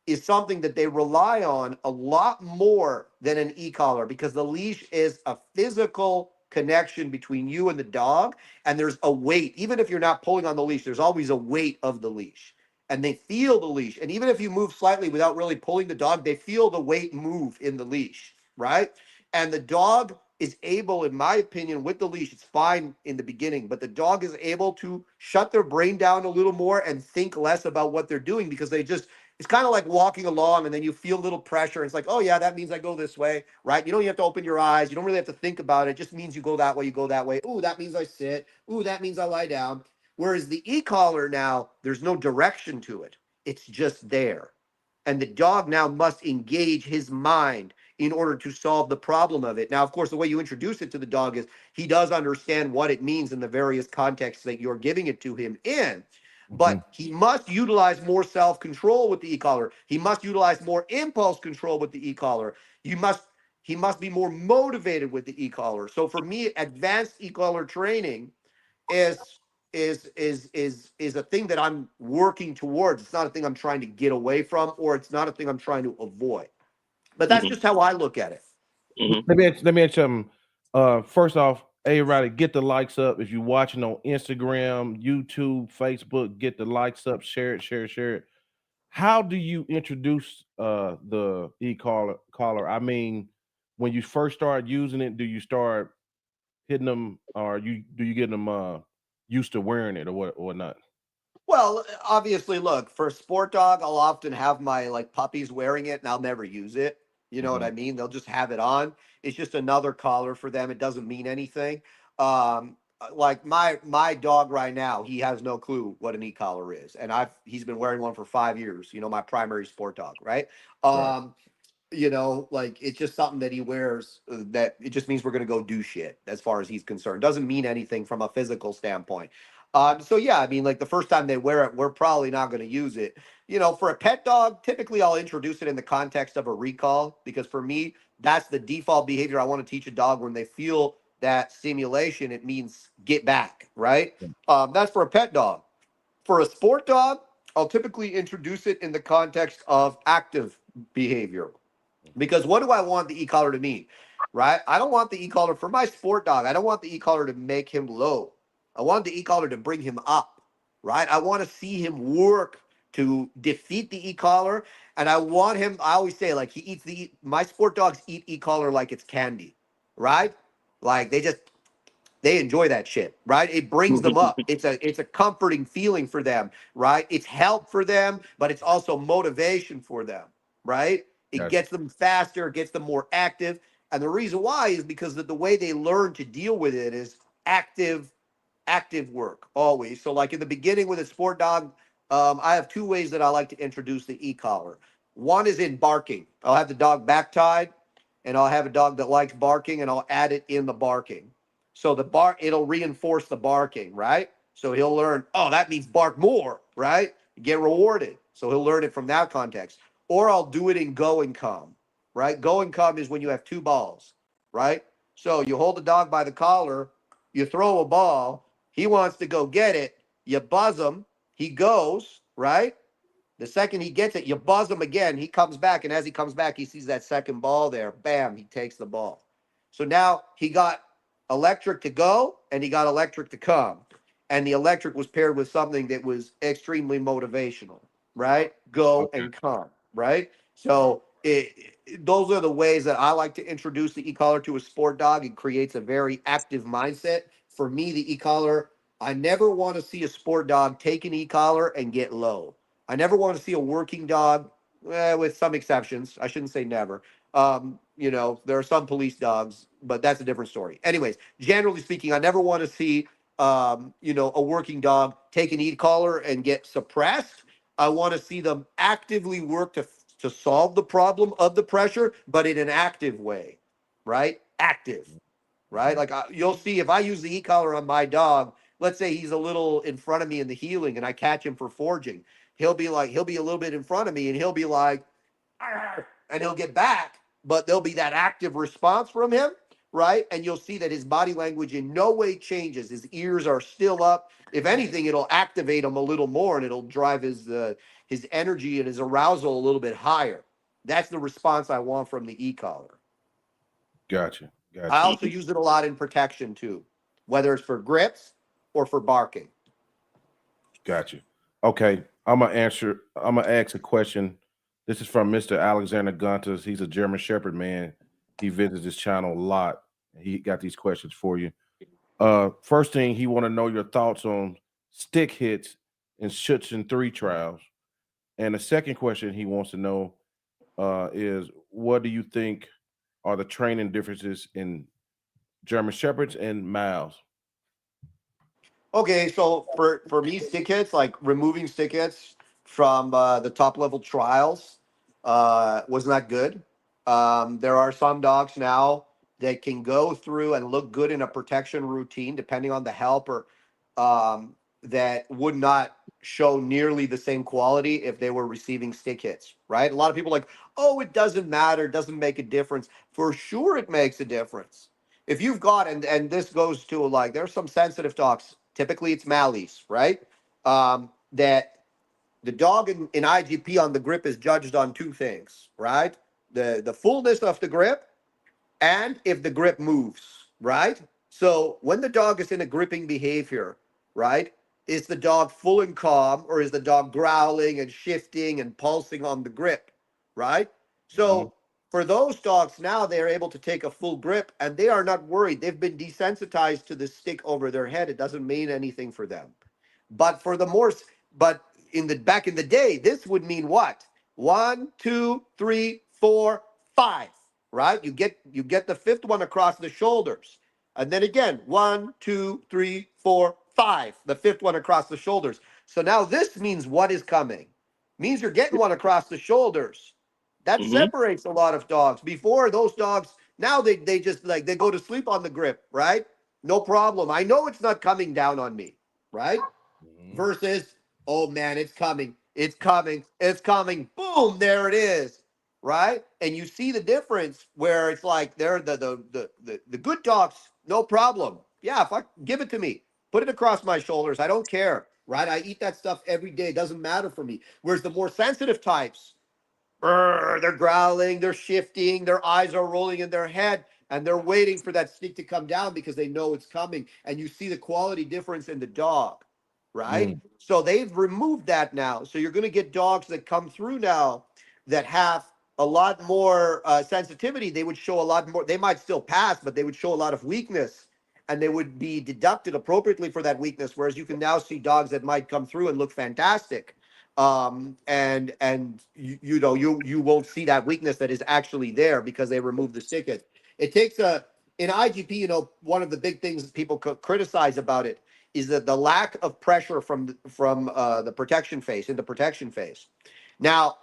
is something that they rely on a lot more than an e-collar, because the leash is a physical connection between you and the dog, and there's a weight. Even if you're not pulling on the leash, there's always a weight of the leash, and they feel the leash. And even if you move slightly without really pulling the dog, they feel the weight move in the leash, right? And the dog is able, in my opinion, with the leash, it's fine in the beginning, but the dog is able to shut their brain down a little more and think less about what they're doing, because it's kind of like walking along and then you feel a little pressure. It's like, oh yeah, that means I go this way, right? You don't have to open your eyes. You don't really have to think about it. It just means you go that way, you go that way. Ooh, that means I sit. Ooh, that means I lie down. Whereas the e-collar now, there's no direction to it. It's just there. And the dog now must engage his mind in order to solve the problem of it. Now, of course, the way you introduce it to the dog is he does understand what it means in the various contexts that you're giving it to him in. But he must utilize more self-control with the e-collar. He must utilize more impulse control with the e-collar. He must be more motivated with the e-collar. So for me, advanced e-collar training is is a thing that I'm working towards. It's not a thing I'm trying to get away from, or it's not a thing I'm trying to avoid. But that's just how I look at it. Let me ask you first off, everybody, get the likes up. If you're watching on Instagram, YouTube, Facebook, get the likes up, share it. How do you introduce the e-collar? I mean, when you first start using it, do you start hitting them, or do you get them used to wearing it, or not? Well, obviously, look, for a sport dog, I'll often have my like puppies wearing it and I'll never use it. You know what I mean? They'll just have it on. It's just another collar for them. It doesn't mean anything. Like my dog right now, he has no clue what an e-collar is. And he's been wearing one for 5 years, my primary sport dog, right? Right. Like it's just something that he wears that it just means we're gonna go do shit as far as he's concerned. Doesn't mean anything from a physical standpoint. So yeah, I mean, like the first time they wear it, we're probably not gonna use it. For a pet dog, typically I'll introduce it in the context of a recall because for me, that's the default behavior I want to teach a dog when they feel that stimulation. It means get back, right? That's for a pet dog. For a sport dog, I'll typically introduce it in the context of active behavior. Because what do I want the e-collar to mean? Right? I don't want the e-collar for my sport dog. I don't want the e-collar to make him low. I want the e-collar to bring him up. Right? I want to see him work to defeat the e-collar. And I want him, I always say, like, my sport dogs eat e-collar like it's candy. Right? Like they enjoy that shit, right? It brings them up. It's a comforting feeling for them, right? It's help for them, but it's also motivation for them, right? It gets them faster, it gets them more active. And the reason why is because of the way they learn to deal with it is active work always. So like in the beginning with a sport dog, I have two ways that I like to introduce the e-collar. One is in barking. I'll have the dog back tied and I'll have a dog that likes barking and I'll add it in the barking. So it'll reinforce the barking, right? So he'll learn, oh, that means bark more, right? Get rewarded. So he'll learn it from that context. Or I'll do it in go and come, right? Go and come is when you have two balls, right? So you hold the dog by the collar, you throw a ball, he wants to go get it, you buzz him, he goes, right? The second he gets it, you buzz him again, he comes back, and as he comes back, he sees that second ball there, bam, he takes the ball. So now he got electric to go and he got electric to come. And the electric was paired with something that was extremely motivational, right? Go and come, right? So those are the ways that I like to introduce the e-collar to a sport dog. It creates a very active mindset. For me, the e-collar, I never want to see a sport dog take an e-collar and get low. I never want to see a working dog, with some exceptions. I shouldn't say never. There are some police dogs, but that's a different story. Anyways, generally speaking, I never want to see, a working dog take an e-collar and get suppressed. I want to see them actively work to solve the problem of the pressure, but in an active way, right? Active, right? Like you'll see if I use the e-collar on my dog, let's say he's a little in front of me in the healing and I catch him for forging. He'll be a little bit in front of me and he'll be like, "Arr," and he'll get back, but there'll be that active response from him, right? And you'll see that his body language in no way changes. His ears are still up. If anything, it'll activate him a little more and it'll drive his energy and his arousal a little bit higher. That's the response I want from the e-collar. Gotcha. I also use it a lot in protection too, whether it's for grips or for barking. Gotcha. Okay, I'm gonna ask a question. This is from Mr. Alexander Guntas. He's a German Shepherd man. He visits this channel a lot. He got these questions for you. First thing, he want to know your thoughts on stick hits in Schutzen 3 trials. And the second question he wants to know is what do you think are the training differences in German Shepherds and Mals? Okay, so for me, stick hits, like removing stick hits from the top level trials, was not good. There are some dogs now that can go through and look good in a protection routine, depending on the helper, that would not show nearly the same quality if they were receiving stick hits, right? A lot of people are like, oh, it doesn't matter, doesn't make a difference. For sure, it makes a difference. If you've got, and this goes to like, there's some sensitive dogs, typically it's Mallees, right? That the dog in IGP on the grip is judged on two things, right? The fullness of the grip and if the grip moves, right? So when the dog is in a gripping behavior, right? Is the dog full and calm or is the dog growling and shifting and pulsing on the grip, right? So for those dogs now, they're able to take a full grip and they are not worried. They've been desensitized to the stick over their head. It doesn't mean anything for them. But for the more, but in the back in the day, this would mean what? 1, 2, 3, 4, 5, right? You get the fifth one across the shoulders, and then again 1, 2, 3, 4, 5, the fifth one across the shoulders. So now this means what is coming? Means you're getting one across the shoulders. That separates a lot of dogs. Before those dogs, now they just like they go to sleep on the grip, right? No problem. I know it's not coming down on me, right? Versus, oh man, it's coming, it's coming, it's coming. Boom, there it is, right? And you see the difference where it's like they're the good dogs, no problem. Yeah, if I give it to me, put it across my shoulders, I don't care, right? I eat that stuff every day, it doesn't matter for me. Whereas the more sensitive types, they're growling, they're shifting, their eyes are rolling in their head, and they're waiting for that stick to come down because they know it's coming. And you see the quality difference in the dog, right? So they've removed that now. So you're going to get dogs that come through now that have a lot more sensitivity. They would show a lot more. They might still pass, but they would show a lot of weakness. And they would be deducted appropriately for that weakness. Whereas you can now see dogs that might come through and look fantastic, and you know you won't see that weakness that is actually there because they removed the stick. It takes a in IGP. You know, one of the big things that people criticize about it is that the lack of pressure from the protection phase in the protection phase. Now,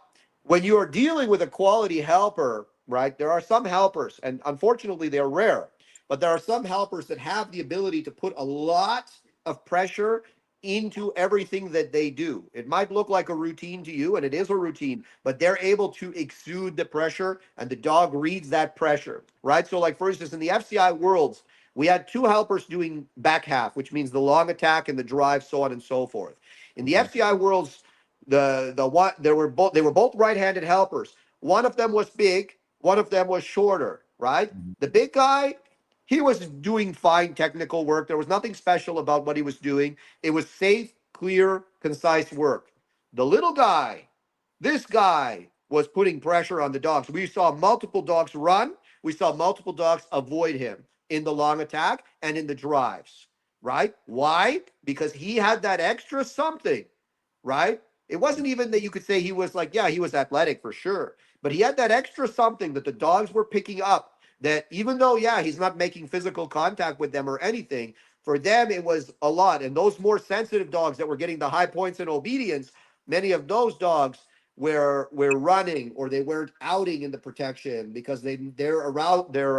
when you are dealing with a quality helper, right? There are some helpers, and unfortunately they're rare, but there are some helpers that have the ability to put a lot of pressure into everything that they do. It might look like a routine to you, and it is a routine, but they're able to exude the pressure, and the dog reads that pressure, right? So, like for instance, in the FCI worlds, we had two helpers doing back half, which means the long attack and the drive, so on and so forth. In the FCI worlds, the one they were both right-handed helpers. One of them was big, one of them was shorter, right? The big guy, he was doing fine technical work. There was nothing special about what he was doing. It was safe, clear, concise work. The little guy, this guy was putting pressure on the dogs. We saw multiple dogs run. We saw multiple dogs avoid him in the long attack and in the drives, right? Why? Because he had that extra something, right? It wasn't even that you could say he was like, yeah, he was athletic for sure, but he had that extra something that the dogs were picking up, that even though, yeah, he's not making physical contact with them or anything, for them it was a lot. And those more sensitive dogs that were getting the high points in obedience, many of those dogs were running or they weren't outing in the protection because their around their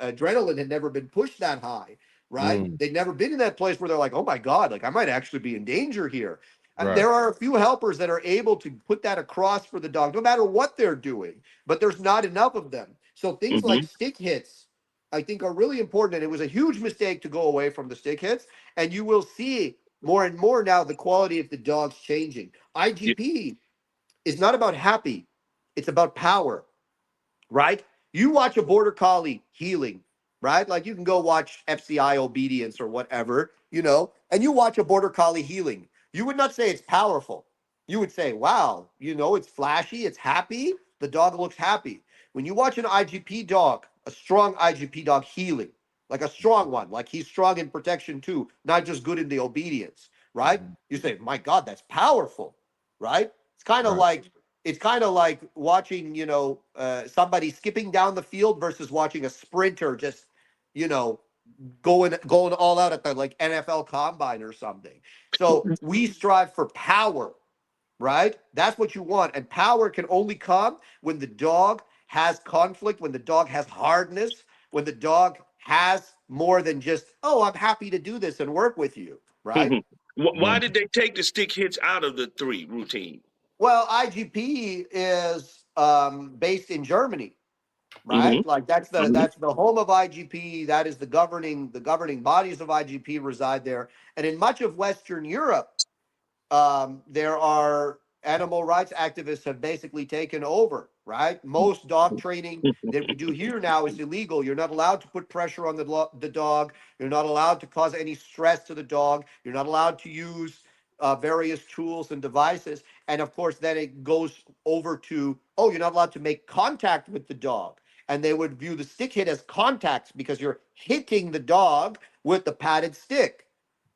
adrenaline had never been pushed that high, right? They'd never been in that place where they're like, oh my God, like I might actually be in danger here. And there are a few helpers that are able to put that across for the dog, no matter what they're doing, but there's not enough of them. So things like stick hits, I think, are really important. And it was a huge mistake to go away from the stick hits. And you will see more and more now the quality of the dogs changing. IGP is not about happy, it's about power, right? You watch a border collie healing, right? Like you can go watch FCI obedience or whatever, you know, and you watch a border collie healing. You would not say it's powerful. You would say, wow, you know, it's flashy, it's happy. The dog looks happy. When you watch an IGP dog, a strong IGP dog healing, like a strong one, like he's strong in protection too, not just good in the obedience, right? You say, my God, that's powerful, right? It's kind of like watching, you know, somebody skipping down the field versus watching a sprinter just, you know, going all out at the like NFL combine or something. So we strive for power, right? That's what you want. And power can only come when the dog has conflict, when the dog has hardness, when the dog has more than just, oh, I'm happy to do this and work with you, right? Why did they take the stick hits out of the 3 routine? Well, IGP is based in Germany, Mm-hmm. right? Like that's the home of IGP. That is the governing bodies of IGP reside there. And in much of Western Europe, there are animal rights activists have basically taken over, right? Most dog training that we do here now is illegal. You're not allowed to put pressure on the dog. You're not allowed to cause any stress to the dog. You're not allowed to use various tools and devices. And of course, then it goes over to, oh, you're not allowed to make contact with the dog. And they would view the stick hit as contacts because you're hitting the dog with the padded stick.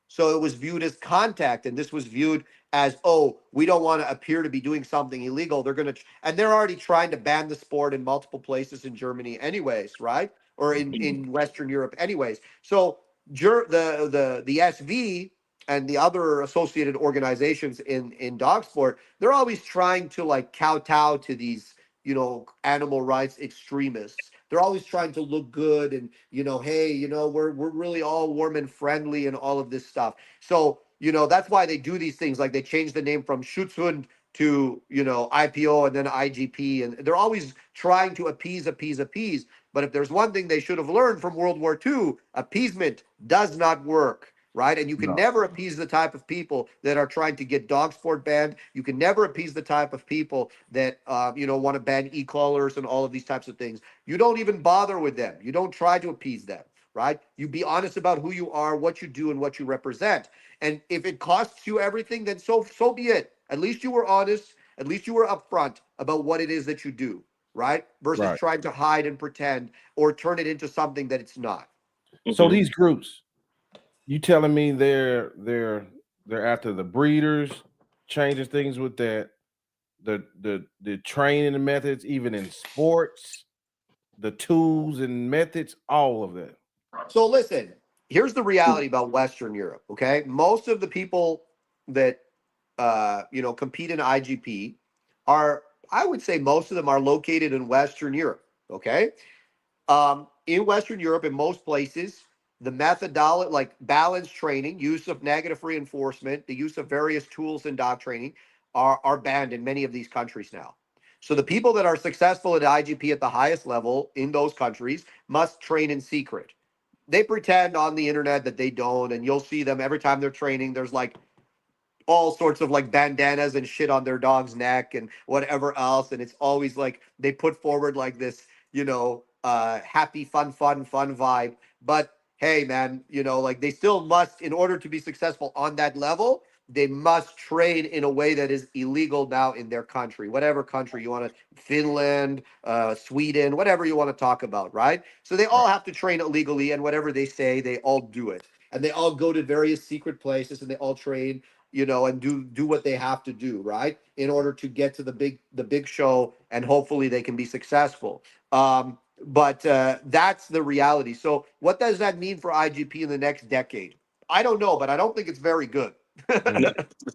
So it was viewed as contact, and this was viewed as, oh, we don't want to appear to be doing something illegal. They're going to, and they're already trying to ban the sport in multiple places in Germany, anyways, right? Or in Western Europe, anyways. So the SV and the other associated organizations in dog sport, they're always trying to like kowtow to these, animal rights extremists. They're always trying to look good and, hey, we're really all warm and friendly and all of this stuff. So, that's why they do these things. Like they change the name from Schutzhund to, IPO and then IGP. And they're always trying to appease. But if there's one thing they should have learned from World War II, appeasement does not work. Right. And you can never appease the type of people that are trying to get dog sport banned. You can never appease the type of people that, want to ban e-collars and all of these types of things. You don't even bother with them. You don't try to appease them. Right. You be honest about who you are, what you do, and what you represent. And if it costs you everything, then so be it. At least you were honest. At least you were upfront about what it is that you do. Right. Versus trying to hide and pretend or turn it into something that it's not. So these groups, you telling me they're after the breeders, changing things with that, the training methods, even in sports, the tools and methods, all of that. So listen, here's the reality about Western Europe. Okay, most of the people that compete in IGP are, I would say, most of them are located in Western Europe. Okay, in Western Europe, in most places, the methodology, like balanced training, use of negative reinforcement, the use of various tools in dog training, are banned in many of these countries now. So the people that are successful at IGP at the highest level in those countries must train in secret. They pretend on the internet that they don't, and you'll see them every time they're training. There's like all sorts of like bandanas and shit on their dog's neck and whatever else, and it's always like they put forward like this, happy, fun vibe. But hey, man, like they still must, in order to be successful on that level, they must train in a way that is illegal now in their country, whatever country you want to, Finland, Sweden, whatever you want to talk about, right? So they all have to train illegally, and whatever they say, they all do it. And they all go to various secret places and they all train, and do what they have to do, right? In order to get to the big show, and hopefully they can be successful. But that's the reality. So what does that mean for IGP in the next decade? I don't know, but I don't think it's very good.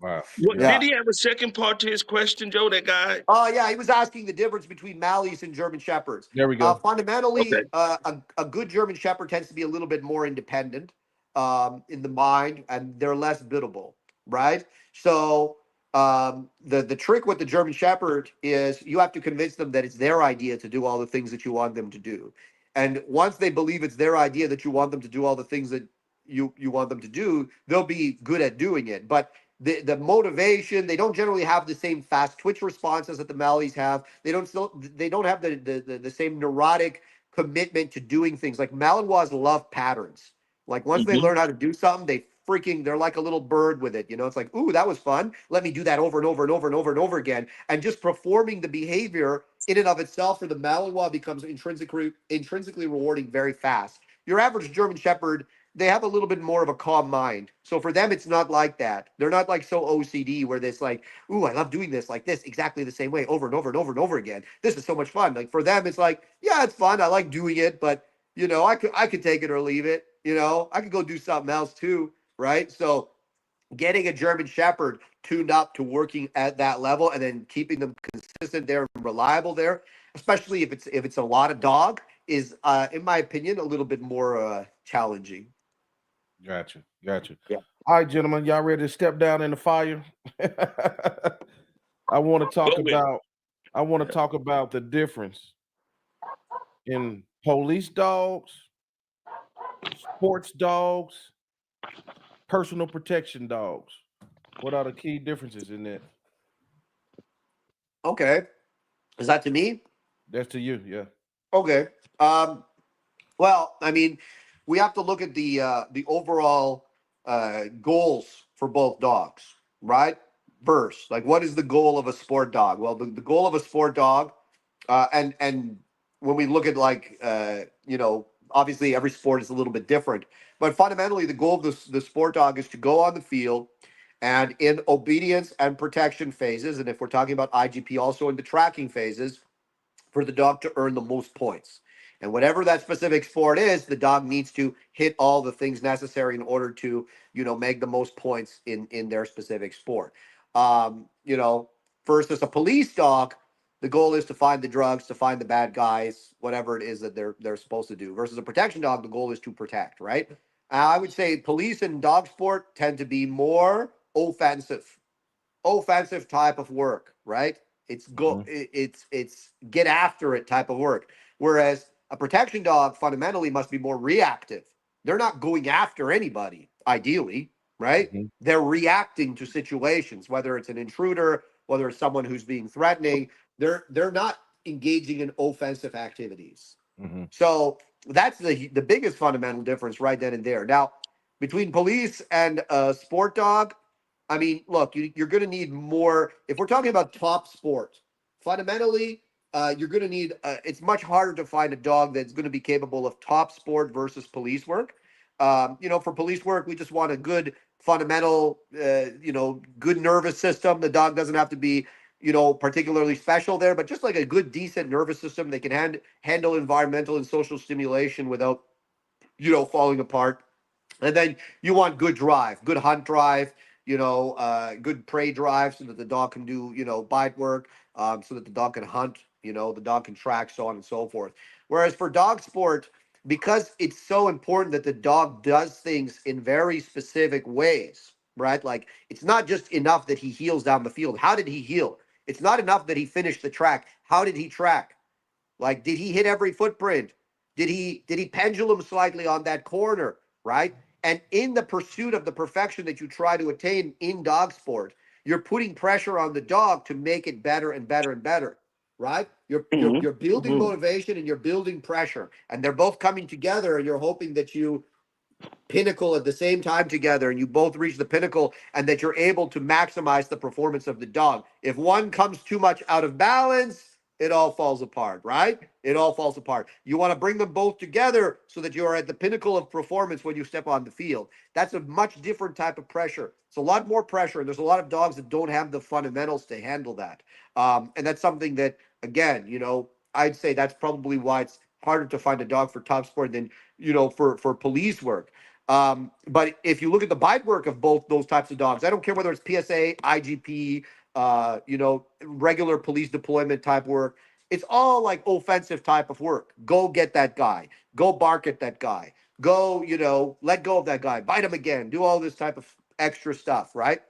Wow. Did he have a second part to his question, Joe, that guy? Oh, yeah, he was asking the difference between Malleys and German Shepherds. There we go. Fundamentally, a good German Shepherd tends to be a little bit more independent in the mind, and they're less biddable, right? So the trick with the German Shepherd is you have to convince them that it's their idea to do all the things that you want them to do. And once they believe it's their idea that you want them to do all the things that you want them to do, they'll be good at doing it. But the motivation, they don't generally have the same fast twitch responses that the Malleys have. They don't have the same neurotic commitment to doing things. Like Malinois love patterns. Like once they learn how to do something, they're like a little bird with it. It's like, ooh, that was fun. Let me do that over and over and over and over and over again. And just performing the behavior in and of itself for the Malinois becomes intrinsically rewarding very fast. Your average German Shepherd, they have a little bit more of a calm mind. So for them, it's not like that. They're not like so OCD where it's like, ooh, I love doing this like this exactly the same way over and over and over and over again. This is so much fun. Like for them, it's like, yeah, it's fun. I like doing it, but I could take it or leave it. I could go do something else too, right? So getting a German Shepherd tuned up to working at that level and then keeping them consistent there and reliable there, especially if it's a lot of dog, is in my opinion a little bit more challenging. Gotcha. Gotcha. Yeah. All right, gentlemen, y'all ready to step down in the fire? I want to talk about the difference in police dogs, sports dogs, personal protection dogs. What are the key differences in that? Okay. Is that to me? That's to you, yeah. Okay. Well, I mean, we have to look at the overall goals for both dogs, right? First, like, what is the goal of a sport dog? Well, the goal of a sport dog, and when we look at like obviously every sport is a little bit different, but fundamentally the goal of the sport dog is to go on the field and in obedience and protection phases, and if we're talking about IGP, also in the tracking phases, for the dog to earn the most points. And whatever that specific sport is, the dog needs to hit all the things necessary in order to, make the most points in their specific sport. Versus a police dog, the goal is to find the drugs, to find the bad guys, whatever it is that they're supposed to do. Versus a protection dog, the goal is to protect, right? I would say police and dog sport tend to be more offensive type of work, right? It's get after it type of work. Whereas a protection dog fundamentally must be more reactive. They're not going after anybody, ideally, right? Mm-hmm. They're reacting to situations, whether it's an intruder, whether it's someone who's being threatening. They're not engaging in offensive activities. Mm-hmm. So that's the biggest fundamental difference right then and there. Now, between police and sport dog, I mean, look, you're going to need more. If we're talking about top sport, fundamentally, you're going to need. It's much harder to find a dog that's going to be capable of top sport versus police work. For police work, we just want a good fundamental, good nervous system. The dog doesn't have to be, particularly special there, but just like a good, decent nervous system that can handle environmental and social stimulation without, falling apart. And then you want good drive, good hunt drive, good prey drive so that the dog can do, bite work, so that the dog can hunt, the dog can track, so on and so forth. Whereas for dog sport, because it's so important that the dog does things in very specific ways, right? Like, it's not just enough that he heels down the field. How did he heel? It's not enough that he finished the track. How did he track? Like, did he hit every footprint? Did he pendulum slightly on that corner, right? And in the pursuit of the perfection that you try to attain in dog sport, you're putting pressure on the dog to make it better and better and better, right? You're building motivation and you're building pressure, and they're both coming together, and you're hoping that you pinnacle at the same time together and you both reach the pinnacle and that you're able to maximize the performance of the dog. If one comes too much out of balance, it all falls apart, right? It all falls apart. You want to bring them both together so that you are at the pinnacle of performance when you step on the field. That's a much different type of pressure. It's a lot more pressure, and there's a lot of dogs that don't have the fundamentals to handle that. And that's something that, again, I'd say that's probably why it's harder to find a dog for top sport than, for police work. But if you look at the bite work of both those types of dogs, I don't care whether it's PSA, IGP, regular police deployment type work. It's all like offensive type of work. Go get that guy. Go bark at that guy. Go, let go of that guy. Bite him again. Do all this type of extra stuff, right?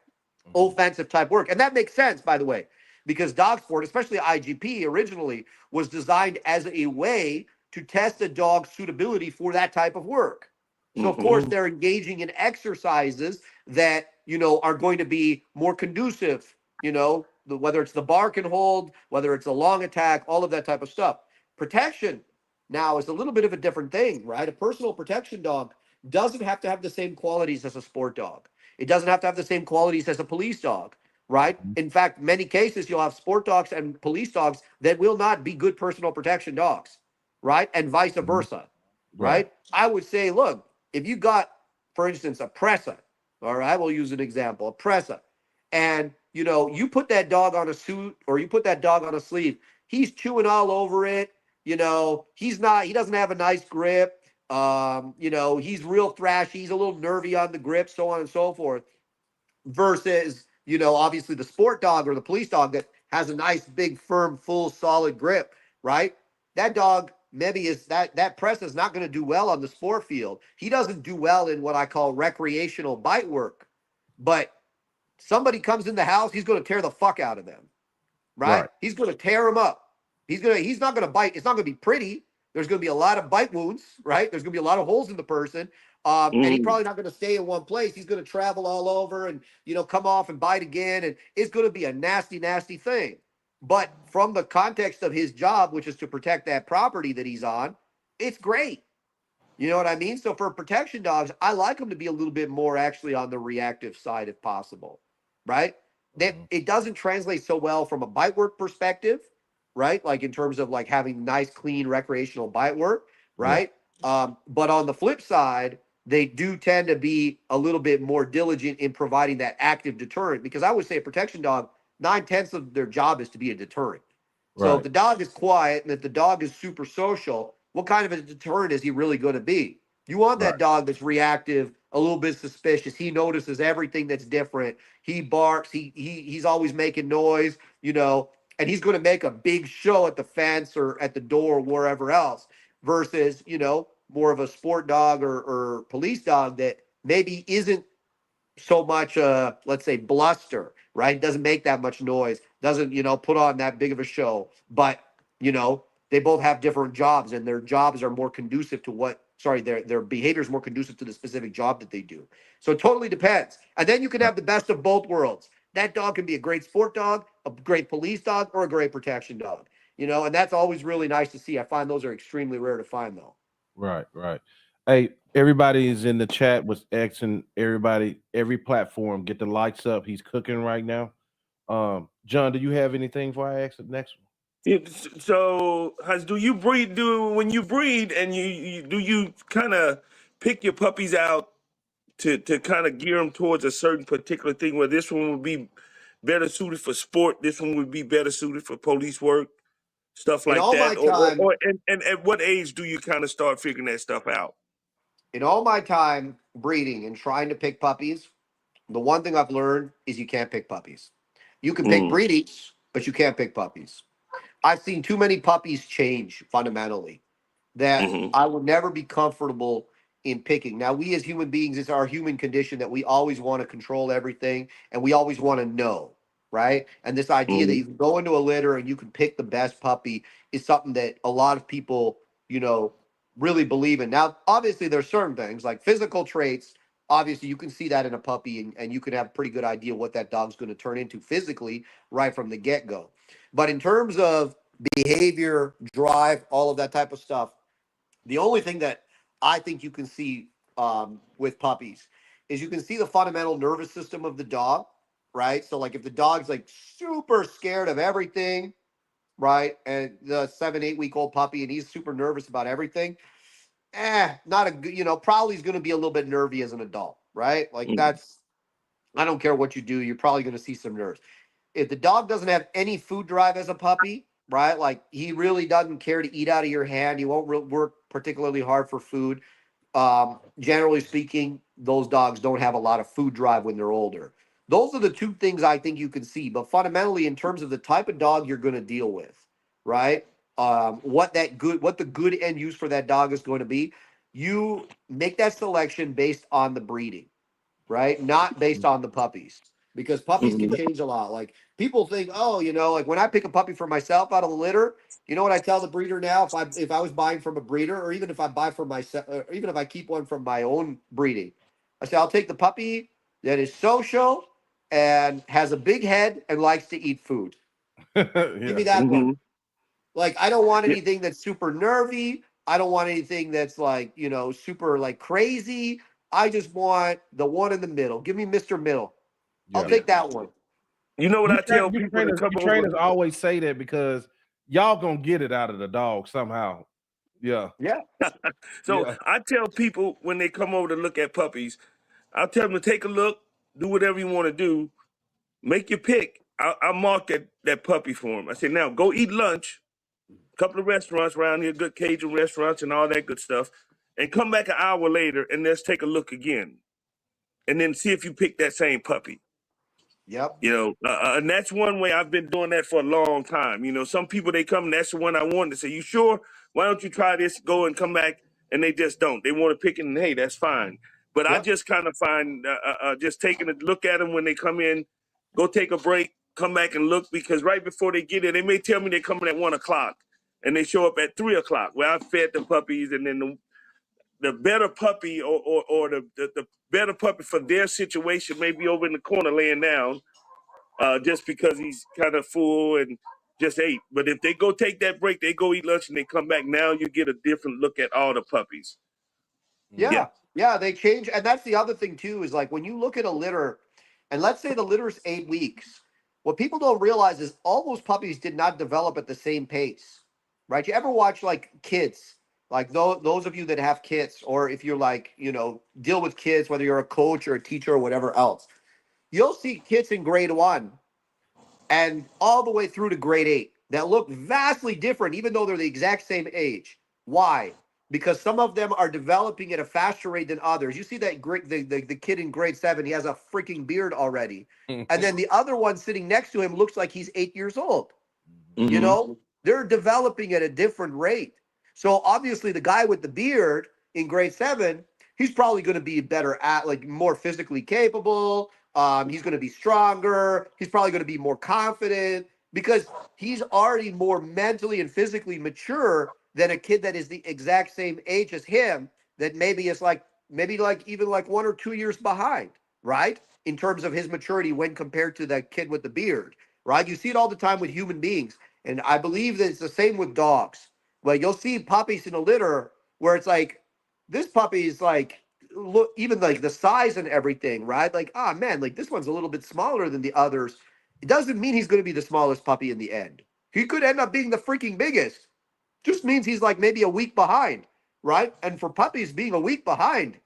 Offensive type work. And that makes sense, by the way, because dog sport, especially IGP, originally was designed as a way to test a dog's suitability for that type of work. So, of course, they're engaging in exercises that, are going to be more conducive, whether it's the bark and hold, whether it's a long attack, all of that type of stuff. Protection now is a little bit of a different thing, right? A personal protection dog doesn't have to have the same qualities as a sport dog. It doesn't have to have the same qualities as a police dog, right? In fact, many cases you'll have sport dogs and police dogs that will not be good personal protection dogs, right? And vice versa, right? I would say, look, if you got, for instance, a pressa, all right, we'll use an example, a pressa, and, you put that dog on a suit or you put that dog on a sleeve, he's chewing all over it, he doesn't have a nice grip, he's real thrashy, he's a little nervy on the grip, so on and so forth, versus obviously the sport dog or the police dog that has a nice, big, firm, full, solid grip, right? That dog maybe is that press is not going to do well on the sport field. He doesn't do well in what I call recreational bite work. But somebody comes in the house, he's going to tear the fuck out of them, right? Right. He's going to tear them up. He's not going to bite. It's not going to be pretty. There's going to be a lot of bite wounds, right? There's going to be a lot of holes in the person. And he's probably not going to stay in one place. He's going to travel all over and, come off and bite again. And it's going to be a nasty, nasty thing. But from the context of his job, which is to protect that property that he's on, it's great. You know what I mean? So for protection dogs, I like them to be a little bit more actually on the reactive side if possible, right? That it doesn't translate so well from a bite work perspective, right? Like in terms of like having nice, clean recreational bite work, right? But on the flip side, they do tend to be a little bit more diligent in providing that active deterrent because I would say a protection dog, 9/10 of their job is to be a deterrent. So if the dog is quiet and if the dog is super social, what kind of a deterrent is he really going to be? You want that dog that's reactive, a little bit suspicious. He notices everything that's different. He barks. He's always making noise, and he's going to make a big show at the fence or at the door or wherever else versus, more of a sport dog or police dog that maybe isn't so much let's say bluster, right? Doesn't make that much noise, doesn't, put on that big of a show, but they both have different jobs and their jobs are more conducive to their behavior is more conducive to the specific job that they do. So it totally depends. And then you can have the best of both worlds. That dog can be a great sport dog, a great police dog, or a great protection dog, and that's always really nice to see. I find those are extremely rare to find though. Right. Hey, everybody is in the chat with X and everybody, every platform, get the lights up. He's cooking right now. John, do you have anything for I ask the next one? So, do you breed? When you breed and you kind of pick your puppies out to kind of gear them towards a certain particular thing? Where this one would be better suited for sport, this one would be better suited for police work, stuff In like all my that. time, And at what age do you kind of start figuring that stuff out? in all my time breeding and trying to pick puppies, the one thing I've learned is you can't pick puppies. You can pick Mm, breeds, but you can't pick puppies. I've seen too many puppies change fundamentally that mm-hmm, I would never be comfortable in picking. Now, we as human beings, it's our human condition that we always want to control everything and we always want to know, right? And this idea that mm-hmm, you can go into a litter and you can pick the best puppy is something that a lot of people, really believe in. Now, obviously, there's certain things like physical traits. Obviously, you can see that in a puppy and you can have a pretty good idea what that dog's going to turn into physically right from the get go. But in terms of behavior, drive, all of that type of stuff, the only thing that I think you can see with puppies is you can see the fundamental nervous system of the dog, right? So, like, if the dog's like super scared of everything, right, and the 7, 8 week old puppy, and he's super nervous about everything, not a good, probably is going to be a little bit nervy as an adult, right? Like, mm-hmm, I don't care what you do, you're probably going to see some nerves. If the dog doesn't have any food drive as a puppy, right? Like he really doesn't care to eat out of your hand. He won't work particularly hard for food. Generally speaking, those dogs don't have a lot of food drive when they're older. Those are the two things I think you can see. But fundamentally, in terms of the type of dog you're going to deal with, right? What the good end use for that dog is going to be, you make that selection based on the breeding, right? Not based on the puppies, because puppies can mm-hmm. change a lot. Like people think, oh, like when I pick a puppy for myself out of the litter, you know what I tell the breeder now? If I was buying from a breeder, or even if I buy from myself, or even if I keep one from my own breeding, I say I'll take the puppy that is social and has a big head and likes to eat food. Give me that one. Mm-hmm. Like I don't want Yeah. anything that's super nervy. I don't want anything that's like, super like crazy. I just want the one in the middle. Give me Mr. Middle. I'll Yeah. take that one. You know what I tell You people to come you over? trainers always say that because y'all gonna get it out of the dog somehow. Yeah. Yeah. So Yeah. I tell people when they come over to look at puppies, I'll tell them to take a look, do whatever you want to do, make your pick. I'll mark that puppy for them. I say, now go eat lunch, a couple of restaurants around here, good Cajun restaurants and all that good stuff, and come back an hour later and let's take a look again. And then see if you pick that same puppy. Yep. And that's one way I've been doing that for a long time. Some people, they come, and that's the one I want to say, you sure? Why don't you try this, go and come back? And they just don't. They want to pick it, and hey, that's fine. But I Yep. just kind of find just taking a look at them when they come in, go take a break, come back and look, because right before they get in, they may tell me they're coming at 1 o'clock, and they show up at 3 o'clock where I fed the puppies, and then the better puppy or the better puppy for their situation may be over in the corner laying down, just because he's kind of full and just ate. But if they go take that break, they go eat lunch and they come back, now you get a different look at all the puppies. Yeah. Yeah, they change. And that's the other thing too, is like when you look at a litter, and let's say the litter's 8 weeks, what people don't realize is all those puppies did not develop at the same pace, right? You ever watch like kids, like those of you that have kids, or if you're like, deal with kids, whether you're a coach or a teacher or whatever else, you'll see kids in grade 1 and all the way through to grade 8 that look vastly different, even though they're the exact same age. Why? Because some of them are developing at a faster rate than others. You see that the kid in grade 7, he has a freaking beard already. And then the other one sitting next to him looks like he's 8 years old. Mm-hmm. They're developing at a different rate. So obviously the guy with the beard in grade 7, he's probably going to be better at, like, more physically capable. He's going to be stronger. He's probably going to be more confident because he's already more mentally and physically mature than a kid that is the exact same age as him, that maybe is like even like 1 or 2 years behind, right? In terms of his maturity when compared to that kid with the beard, right? You see it all the time with human beings. And I believe that it's the same with dogs. Like, you'll see puppies in a litter where it's like, this puppy is like, look, even like the size and everything, right? Like, ah, man, like this one's a little bit smaller than the others. It doesn't mean he's going to be the smallest puppy in the end. He could end up being the freaking biggest. Just means he's like maybe a week behind, right? And for puppies, being a week behind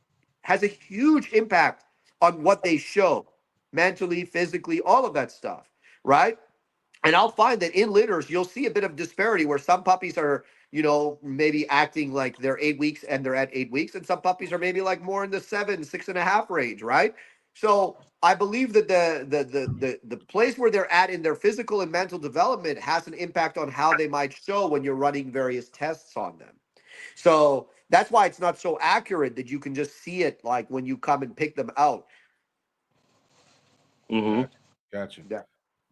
has a huge impact on what they show mentally, physically, all of that stuff, right? And I'll find that in litters, you'll see a bit of disparity where some puppies are, maybe acting like they're 8 weeks and they're at 8 weeks, and some puppies are maybe like more in the 7, 6.5 range, right? So I believe that the place where they're at in their physical and mental development has an impact on how they might show when you're running various tests on them. So that's why it's not so accurate that you can just see it like when you come and pick them out. Mm-hmm. Gotcha. Yeah.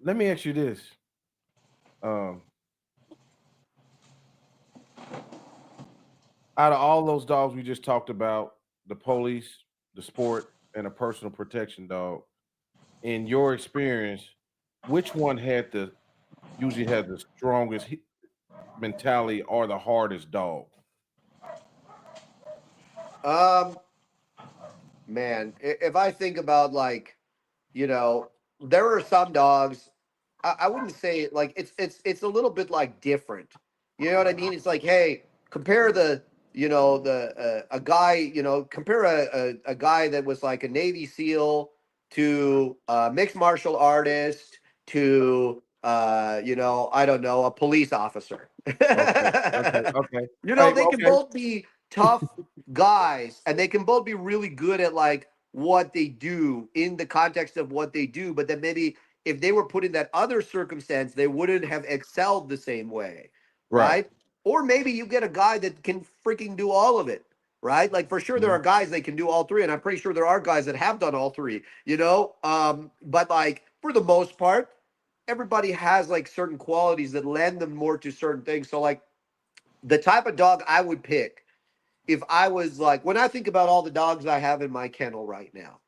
Let me ask you this. Out of all those dogs we just talked about, the police, the sport, and a personal protection dog, in your experience, which one usually has the strongest mentality or the hardest dog? Man, if I think about, like, there are some dogs. I wouldn't say like it's a little bit like different. You know what I mean? It's like, hey, compare a guy, compare a guy that was like a Navy SEAL to a mixed martial artist to I don't know, a police officer. Okay. Hey, They can okay. both be tough guys and they can both be really good at like what they do in the context of what they do, but then maybe if they were put in that other circumstance, they wouldn't have excelled the same way, Right. right? Or maybe you get a guy that can freaking do all of it, right? Like, for sure there are guys that can do all three, and I'm pretty sure there are guys that have done all three, but like for the most part, everybody has like certain qualities that lend them more to certain things. So like the type of dog I would pick if I was like, when I think about all the dogs I have in my kennel right now,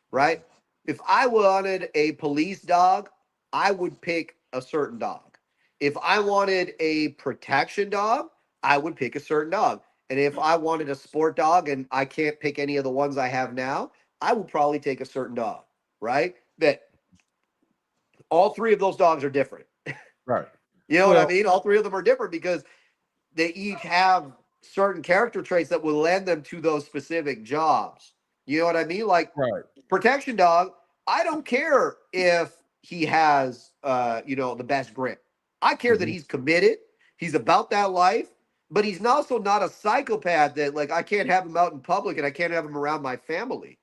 right? If I wanted a police dog, I would pick a certain dog. If I wanted a protection dog, I would pick a certain dog. And if I wanted a sport dog and I can't pick any of the ones I have now, I would probably take a certain dog, right? That all three of those dogs are different. Right. You know what I mean? All three of them are different because they each have certain character traits that will lend them to those specific jobs. You know what I mean? Like, right. Protection dog, I don't care if he has the best grip. I care that he's committed, he's about that life, but he's also not a psychopath that, like, I can't have him out in public and I can't have him around my family.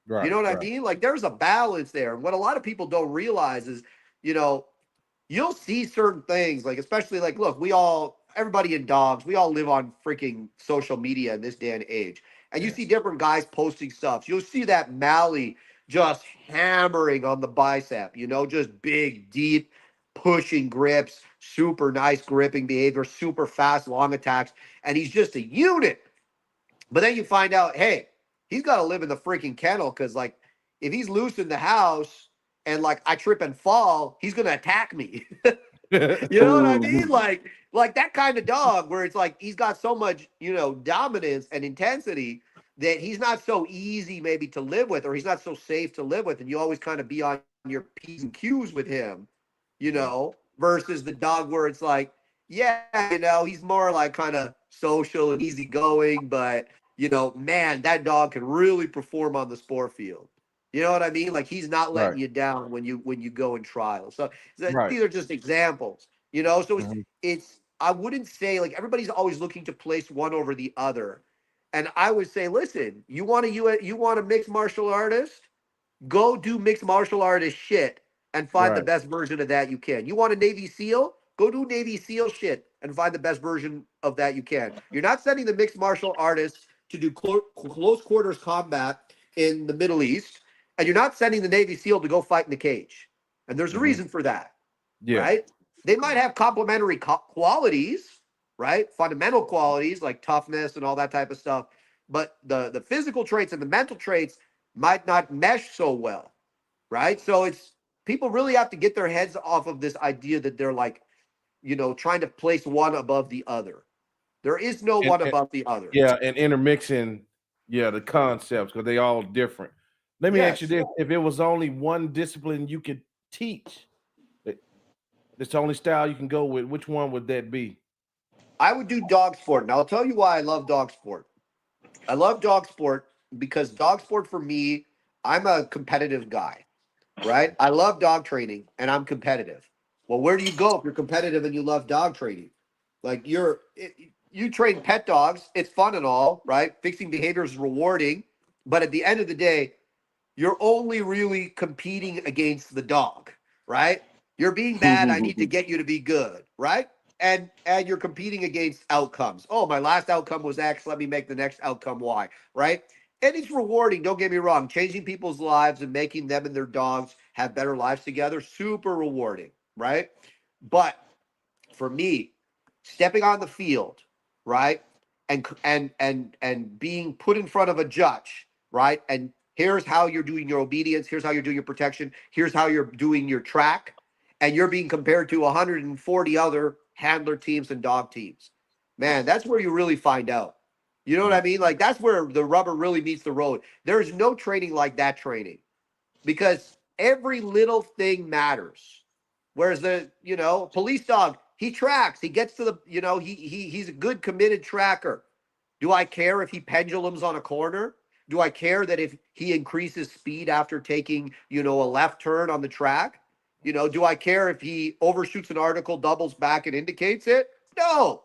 You know what I mean? Like there's a balance there. And what a lot of people don't realize is, you know, you'll see certain things, like especially like, look, everybody in dogs, we all live on freaking social media in this day and age. And you see different guys posting stuff. You'll see that Mally just hammering on the bicep, you know, just big, deep, pushing grips, super nice gripping behavior, super fast, long attacks. And he's just a unit. But then you find out, hey, he's got to live in the freaking kennel because, like, if he's loose in the house and like I trip and fall, he's gonna attack me. You know what I mean? Like that kind of dog where it's like he's got so much, you know, dominance and intensity that he's not so easy maybe to live with, or he's not so safe to live with, and you always kind of be on your P's and Q's with him, you know, versus the dog where it's like, yeah, you know, he's more like kind of social and easygoing, but you know, man, that dog can really perform on the sport field. You know what I mean? Like he's not letting you down when you go in trials. So these are just examples, you know. So it's I wouldn't say like everybody's always looking to place one over the other, and I would say, listen, you want a mixed martial artist, go do mixed martial artist shit and find the best version of that you can. You want a Navy SEAL? Go do Navy SEAL shit and find the best version of that you can. You're not sending the mixed martial artists to do close quarters combat in the Middle East, and you're not sending the Navy SEAL to go fight in the cage. And there's a reason for that, right? They might have complementary qualities, right? Fundamental qualities like toughness and all that type of stuff, but the physical traits and the mental traits might not mesh so well, right? So it's people really have to get their heads off of this idea that they're like, you know, trying to place one above the other. There is no one above the other. Yeah, and intermixing, the concepts because they all different. Let me ask you this: if it was only one discipline you could teach, it's the only style you can go with, which one would that be? I would do dog sport. And I'll tell you why I love dog sport. I love dog sport because dog sport for me, I'm a competitive guy, right? I love dog training and I'm competitive. Well, where do you go if you're competitive and you love dog training? Like you train pet dogs, it's fun and all, right? Fixing behavior is rewarding, but at the end of the day, you're only really competing against the dog, right? You're being bad, I need to get you to be good, right? And you're competing against outcomes. Oh, my last outcome was X, let me make the next outcome Y, right? And it's rewarding, don't get me wrong. Changing people's lives and making them and their dogs have better lives together, super rewarding, right? But for me, stepping on the field, right? And being put in front of a judge, right? And here's how you're doing your obedience, here's how you're doing your protection, here's how you're doing your track, and you're being compared to 140 other handler teams and dog teams. Man, that's where you really find out. You know what I mean? Like that's where the rubber really meets the road. There's no training like that training because every little thing matters. Whereas the, you know, police dog, he tracks, he gets to the, you know, he's a good committed tracker. Do I care if he pendulums on a corner? Do I care that if he increases speed after taking, you know, a left turn on the track? You know, do I care if he overshoots an article, doubles back and indicates it? No.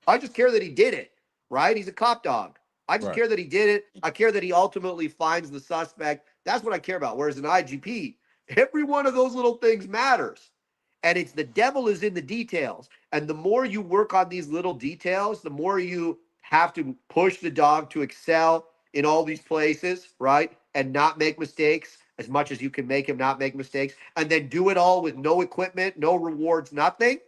I just care that he did it, right? He's a cop dog. I just care that he did it. I care that he ultimately finds the suspect. That's what I care about. Whereas an IGP, every one of those little things matters. And it's the devil is in the details. And the more you work on these little details, the more you have to push the dog to excel in all these places, right? And not make mistakes as much as you can make him not make mistakes. And then do it all with no equipment, no rewards, nothing.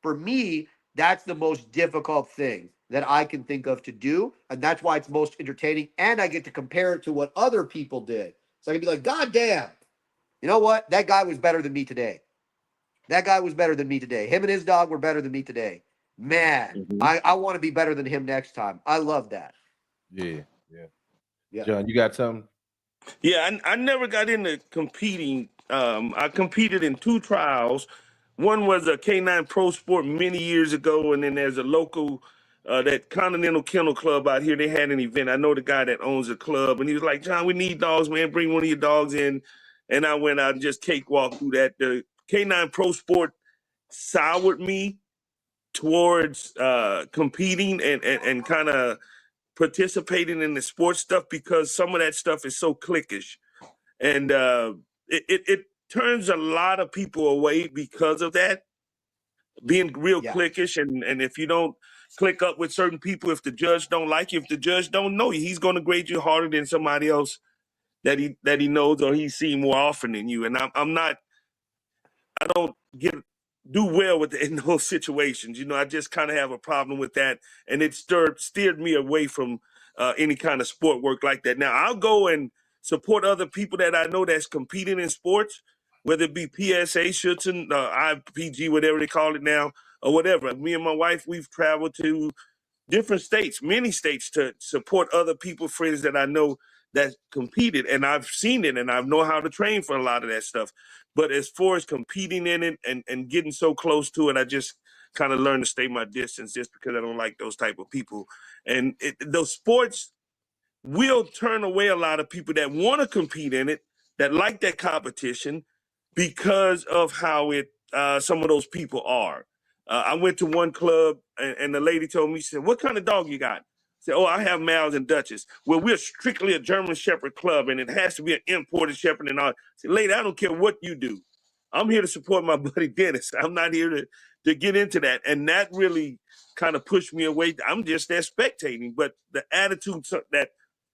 For me, that's the most difficult thing that I can think of to do. And that's why it's most entertaining. And I get to compare it to what other people did. So I can be like, God damn, you know what? That guy was better than me today. That guy was better than me today. Him and his dog were better than me today. Man, I want to be better than him next time. I love that. Yeah. John, you got something? Yeah, I never got into competing. I competed in 2 trials. One was a K9 Pro Sport many years ago, and then there's a local, that Continental Kennel Club out here. They had an event. I know the guy that owns the club, and he was like, John, we need dogs, man. Bring one of your dogs in. And I went out and just cakewalked through that. The K9 Pro Sport soured me towards competing and kind of participating in the sports stuff because some of that stuff is so cliquish, and it turns a lot of people away because of that being real Yeah. cliquish. And if you don't click up with certain people, if the judge don't like you, if the judge don't know you, he's going to grade you harder than somebody else that he knows or he's seen more often than you. And I don't do well with in those situations. You know, I just kind of have a problem with that, and it steered me away from any kind of sport work like that. Now I'll go and support other people that I know that's competing in sports, whether it be PSA, Schützen, IPG, whatever they call it now, or whatever. Me and my wife, we've traveled to different states, many states, to support other people, friends that I know that competed, and I've seen it, and I know how to train for a lot of that stuff. But as far as competing in it and getting so close to it, I just kind of learned to stay my distance just because I don't like those type of people. And those sports will turn away a lot of people that want to compete in it, that like that competition, because of how some of those people are. I went to one club, and the lady told me, she said, "What kind of dog you got?" I said, "Oh, I have Mal's and Dutches." "Well, we're strictly a German Shepherd club, and it has to be an imported Shepherd and all." I said, "Lady, I don't care what you do. I'm here to support my buddy Dennis. I'm not here to get into that." And that really kind of pushed me away. I'm just there spectating. But the attitude that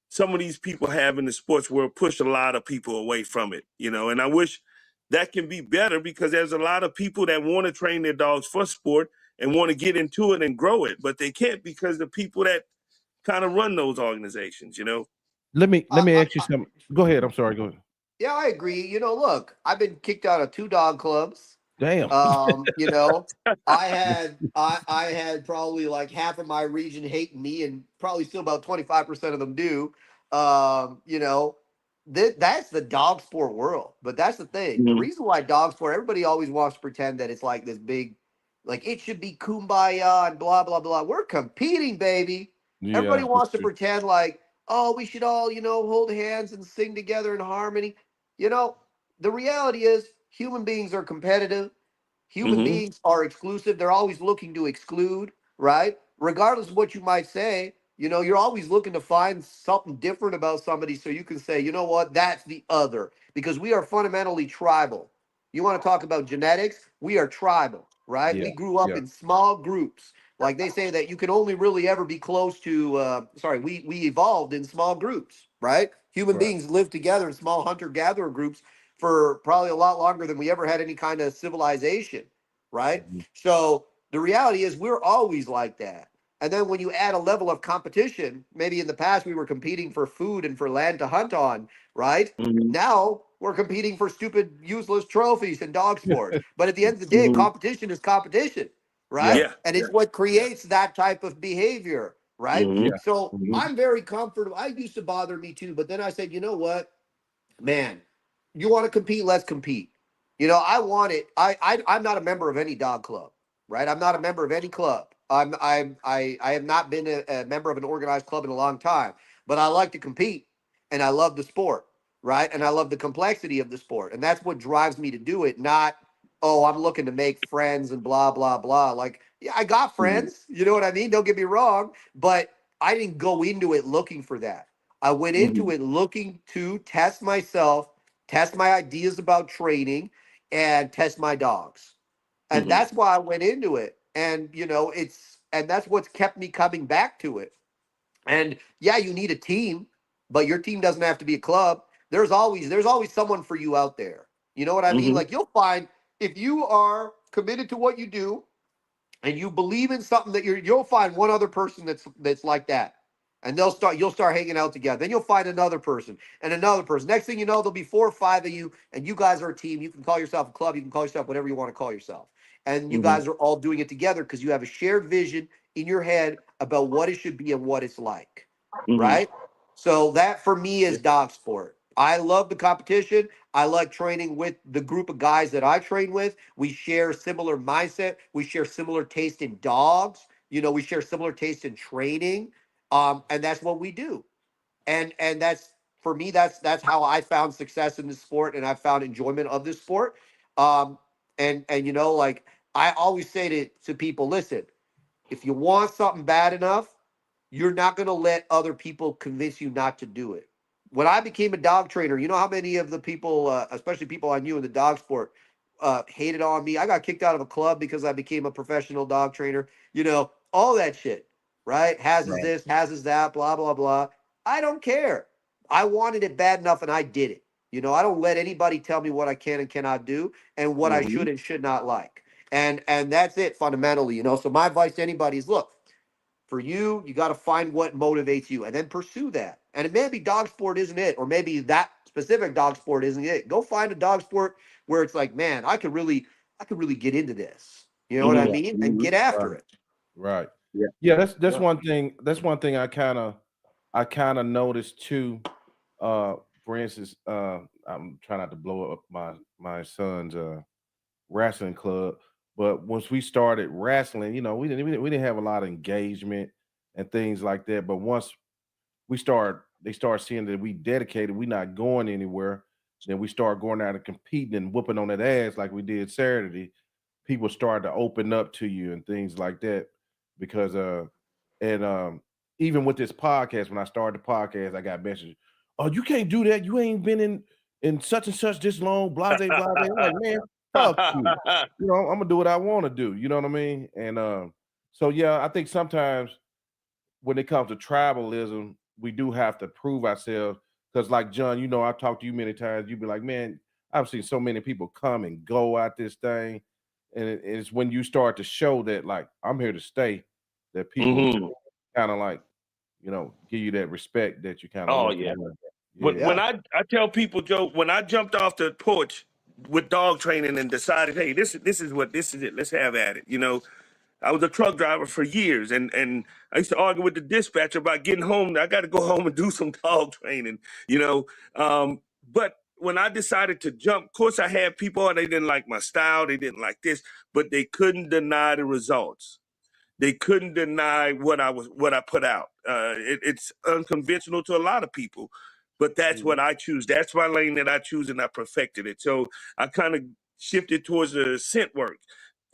some of these people have in the sports world push a lot of people away from it, you know, and I wish that can be better, because there's a lot of people that want to train their dogs for sport and want to get into it and grow it, but they can't because the people that kind of run those organizations, you know. Let me I, ask you something. Go ahead. I'm sorry. Go ahead. Yeah, I agree. You know, look, I've been kicked out of 2 dog clubs. Damn. You know, I had probably like half of my region hating me, and probably still about 25% of them do. You know, that's the dog sport world. But that's the thing. The Mm-hmm. reason why dog sport, everybody always wants to pretend that it's like this big, like it should be kumbaya and blah blah blah. We're competing, baby. Everybody Yeah, that's wants to true. pretend like, oh, we should all, hold hands and sing together in harmony. You know, the reality is human beings are competitive. Human Mm-hmm. beings are exclusive. They're always looking to exclude, right? Regardless of what you might say, you're always looking to find something different about somebody so you can say, you know what, that's the other. Because we are fundamentally tribal. You want to talk about genetics? We are tribal, right? Yeah, We grew up yeah, in small groups. Like they say that you can only really ever be close to, we evolved in small groups, right? Human right. beings lived together in small hunter gatherer groups for probably a lot longer than we ever had any kind of civilization, right? Mhm. So the reality is we're always like that. And then when you add a level of competition, maybe in the past we were competing for food and for land to hunt on, right? Mm-hmm. Now we're competing for stupid, useless trophies in dog sports. But at the end of the day, Mm-hmm. competition is competition, Yeah, right? Yeah. And it's what creates that type of behavior, right? Mm-hmm. yeah, So Mm-hmm. I'm very comfortable. I used to bother me too, but then I said, you know what? Man, you want to compete, let's compete. I want it. I'm not a member of any dog club, right? I'm not a member of any club. I have not been a member of an organized club in a long time, but I like to compete, and I love the sport, right? And I love the complexity of the sport, and that's what drives me to do it. Not, oh, I'm looking to make friends and blah blah blah. Like, yeah, I got friends, you know what I mean? Don't get me wrong, but I didn't go into it looking for that. I went Mm-hmm. into it looking to test myself, test my ideas about training, and test my dogs. And Mm-hmm. that's why I went into it. And and that's what's kept me coming back to it. And yeah, you need a team, but your team doesn't have to be a club. There's always someone for you out there. You know what I mean? Mm-hmm. Like you'll find, if you are committed to what you do, and you believe in something, that you'll find one other person that's like that, and you'll start hanging out together. Then you'll find another person and another person. Next thing you know, there'll be 4 or 5 of you, and you guys are a team. You can call yourself a club, you can call yourself whatever you want to call yourself, and you Mm-hmm. guys are all doing it together because you have a shared vision in your head about what it should be and what it's like, Mm-hmm. right? So that for me is dog sport. I love the competition. I like training with the group of guys that I train with. We share similar mindset. We share similar taste in dogs. We share similar taste in training. And that's what we do. And that's, for me, that's how I found success in this sport, and I found enjoyment of this sport. Um, and like I always say to people, listen, if you want something bad enough, you're not going to let other people convince you not to do it. When I became a dog trainer, you know how many of the people, especially people I knew in the dog sport, hated on me. I got kicked out of a club because I became a professional dog trainer. You know, all that shit, right? Has is Right. this, has is that, blah, blah, blah. I don't care. I wanted it bad enough and I did it. You know, I don't let anybody tell me what I can and cannot do and what I Mm-hmm. should and should not like. And that's it fundamentally, you know. So my advice to anybody is look, for you, you got to find what motivates you and then pursue that. And it maybe dog sport isn't it, or maybe that specific dog sport isn't it. Go find a dog sport where it's like, man, I could really get into this. You know what I Mm-hmm. Yeah. mean? And get after Right. it. Right. Yeah. Yeah, that's Yeah. one thing. That's one thing I kind of noticed too. For instance, I'm trying not to blow up my son's wrestling club, but once we started wrestling, you know, we didn't have a lot of engagement and things like that. But once they start seeing that we dedicated, we not going anywhere. Then we start going out and competing and whooping on that ass like we did Saturday. People start to open up to you and things like that because and even with this podcast, when I started the podcast, I got messages. Oh, you can't do that. You ain't been in such and such this long. Blase, blase. I'm like, man, fuck you. You know, I'm gonna do what I want to do. You know what I mean? And so yeah, I think sometimes when it comes to tribalism, we do have to prove ourselves. Because, like John, you know, I've talked to you many times. You've been like, man, I've seen so many people come and go out this thing, and it's when you start to show that, like, I'm here to stay, that people Mm-hmm. kind of like, you know, give you that respect that you kind of Oh looking yeah. for. When Yeah, when Yeah. I tell people, Joe, when I jumped off the porch with dog training and decided, hey, this is it. Let's have at it. You know, I was a truck driver for years, and I used to argue with the dispatcher about getting home. I got to go home and do some dog training. You know, but when I decided to jump, of course, I had people, they didn't like my style, they didn't like this, but they couldn't deny the results. They couldn't deny what I put out. It's unconventional to a lot of people, but that's mhm, what I choose. That's my lane that I choose, and I perfected it. So I kind of shifted towards the scent work,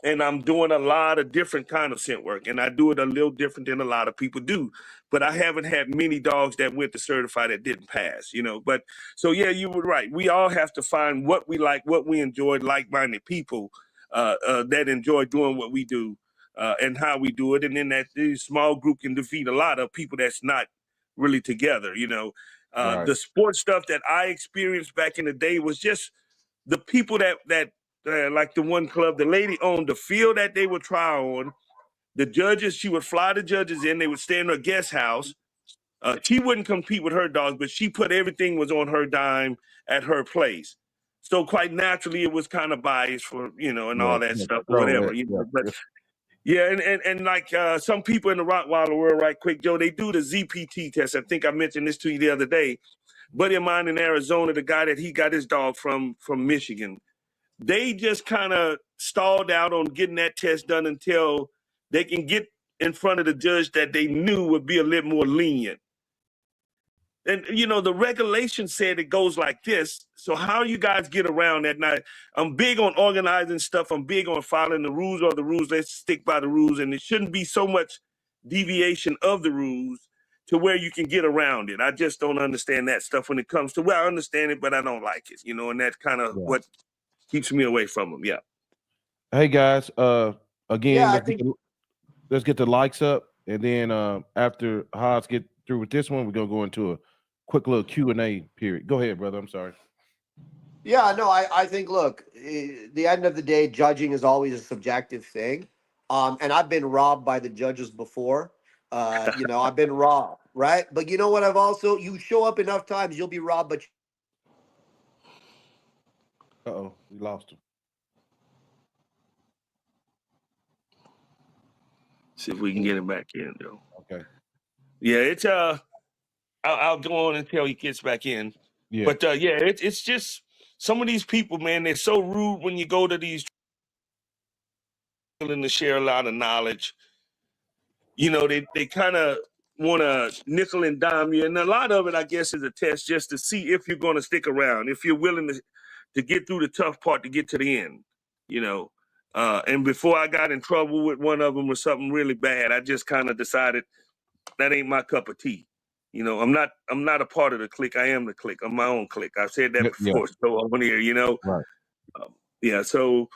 and I'm doing a lot of different kind of scent work, and I do it a little different than a lot of people do. But I haven't had many dogs that went to certify that didn't pass. You know, but so yeah, you were right. We all have to find what we like, what we enjoy, like-minded people that enjoy doing what we do and how we do it. And then that small group can defeat a lot of people that's not really together. You know, right. the sports stuff that I experienced back in the day was just the people that like the one club, the lady owned the field that they would try on. The judges, she would fly the judges in. They would stay in her guest house. She wouldn't compete with her dogs, but she put everything was on her dime at her place. So quite naturally, it was kind of biased for, you know, and Yeah, all that yeah, stuff or control whatever, that. you Yeah, know. But yeah, and like some people in the Rottweiler world, right quick, Joe, they do the ZPT test. I think I mentioned this to you the other day. Buddy of mine in Arizona, the guy that he got his dog from Michigan, they just kind of stalled out on getting that test done until they can get in front of the judge that they knew would be a little more lenient. And you know, the regulation said it goes like this. So how you guys get around that? Now, I'm big on organizing stuff. I'm big on following the rules or the rules. Let's stick by the rules, and it shouldn't be so much deviation of the rules to where you can get around it. I just don't understand that stuff when it comes to. Well, I understand it, but I don't like it. You know, and that's kind of yeah. what keeps me away from them. Yeah. Hey guys, Yeah. again, I think let's get the likes up, and then after Haas get through with this one, we're gonna go into a quick little Q&A period. Go ahead, brother. I'm sorry. Yeah, no, I think, look, the end of the day, judging is always a subjective thing. And I've been robbed by the judges before. You know, I've been robbed, right? But you know what? You show up enough times, you'll be robbed, but Uh-oh, we lost him. See if we can get him back in, Joe. Okay. Yeah, it's I'll go on until he gets back in. Yeah. But yeah, it's just some of these people, man, they're so rude when you go to these willing to share a lot of knowledge. You know, they kind of want to nickel and dime you, and a lot of it, I guess, is a test just to see if you're going to stick around, if you're willing to get through the tough part to get to the end. You know, and before I got in trouble with one of them or something really bad, I just kind of decided that ain't my cup of tea. You know, I'm not a part of the clique. I am the clique. I'm my own clique. I've said that Yeah. before. So on here, you know, Right. yeah. So,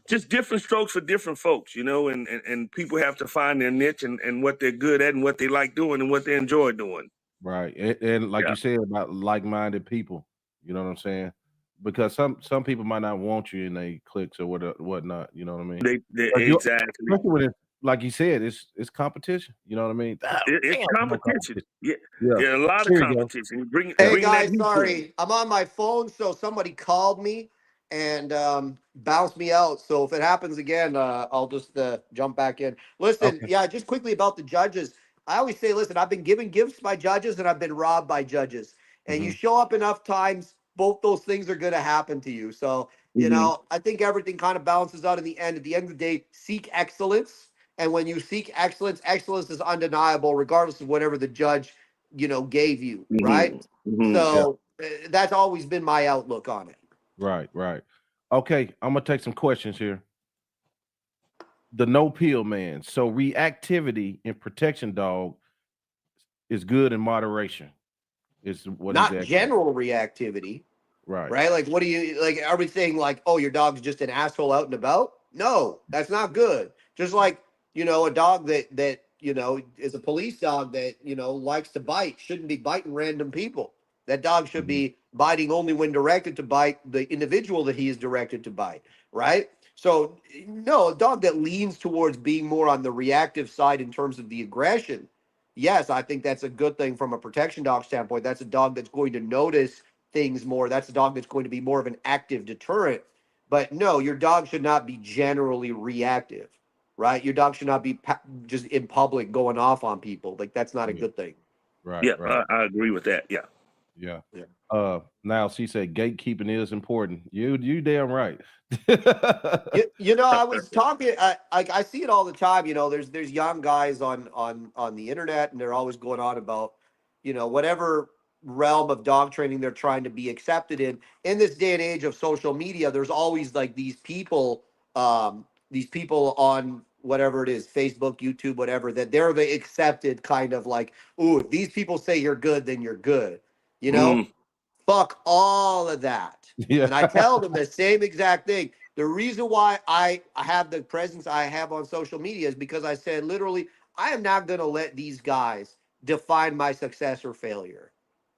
just different strokes for different folks, you know, and people have to find their niche and what they're good at and what they like doing and what they enjoy doing. Right. And like Yeah. you said about like-minded people, you know what I'm saying? Because some people might not want you in their cliques or whatnot, you know what I mean? They 'Cause exactly. especially when it's like you said, it's competition. You know what I mean? It's competition. Yeah. Yeah. Yeah, a lot of Here you go. competition. Bring Yeah. Hey bring that guys, heat to 'em. sorry, I'm on my phone, so somebody called me and bounced me out. So if it happens again, I'll just jump back in. Listen, Okay. yeah, just quickly about the judges. I always say, listen, I've been given gifts by judges and I've been robbed by judges. And you Mhm. show up enough times, both those things are going to happen to you. So, you Mhm. know, I think everything kind of balances out in the end. At the end of the day, seek excellence. And when you seek excellence, excellence is undeniable, regardless of whatever the judge, you know, gave you, right? Mhm. Mhm. Yeah. So that's always been my outlook on it. Right, right. Okay, I'm gonna take some questions here. The no pill man. So reactivity in protection dog is good in moderation, is what he's Not asking. general reactivity, Right. right? Like, what do you like? Everything like, oh, your dog's just an asshole out and about. No, that's not good. Just like, you know, a dog that you know is a police dog that you know likes to bite shouldn't be biting random people. That dog should Mhm. be biting only when directed to bite the individual that he is directed to bite, right? So no, a dog that leans towards being more on the reactive side in terms of the aggression, yes, I think that's a good thing from a protection dog standpoint. That's a dog that's going to notice things more. That's a dog that's going to be more of an active deterrent. But no, your dog should not be generally reactive, right? Your dog should not be just in public going off on people. Like that's not a Yeah. good thing. Right, Yeah, right. I agree with that. Yeah. Yeah. Yeah. Now she said gatekeeping is important. You damn right. You know, I was talking. I see it all the time. You know, there's young guys on the internet, and they're always going on about, you know, whatever realm of dog training they're trying to be accepted in. In this day and age of social media, there's always like these people on whatever it is, Facebook, YouTube, whatever, that they're the accepted kind of like, ooh, if these people say you're good, then you're good. You know, Mm. fuck all of that. Yeah. And I tell them the same exact thing. The reason why I have the presence I have on social media is because I said literally, I am not going to let these guys define my success or failure,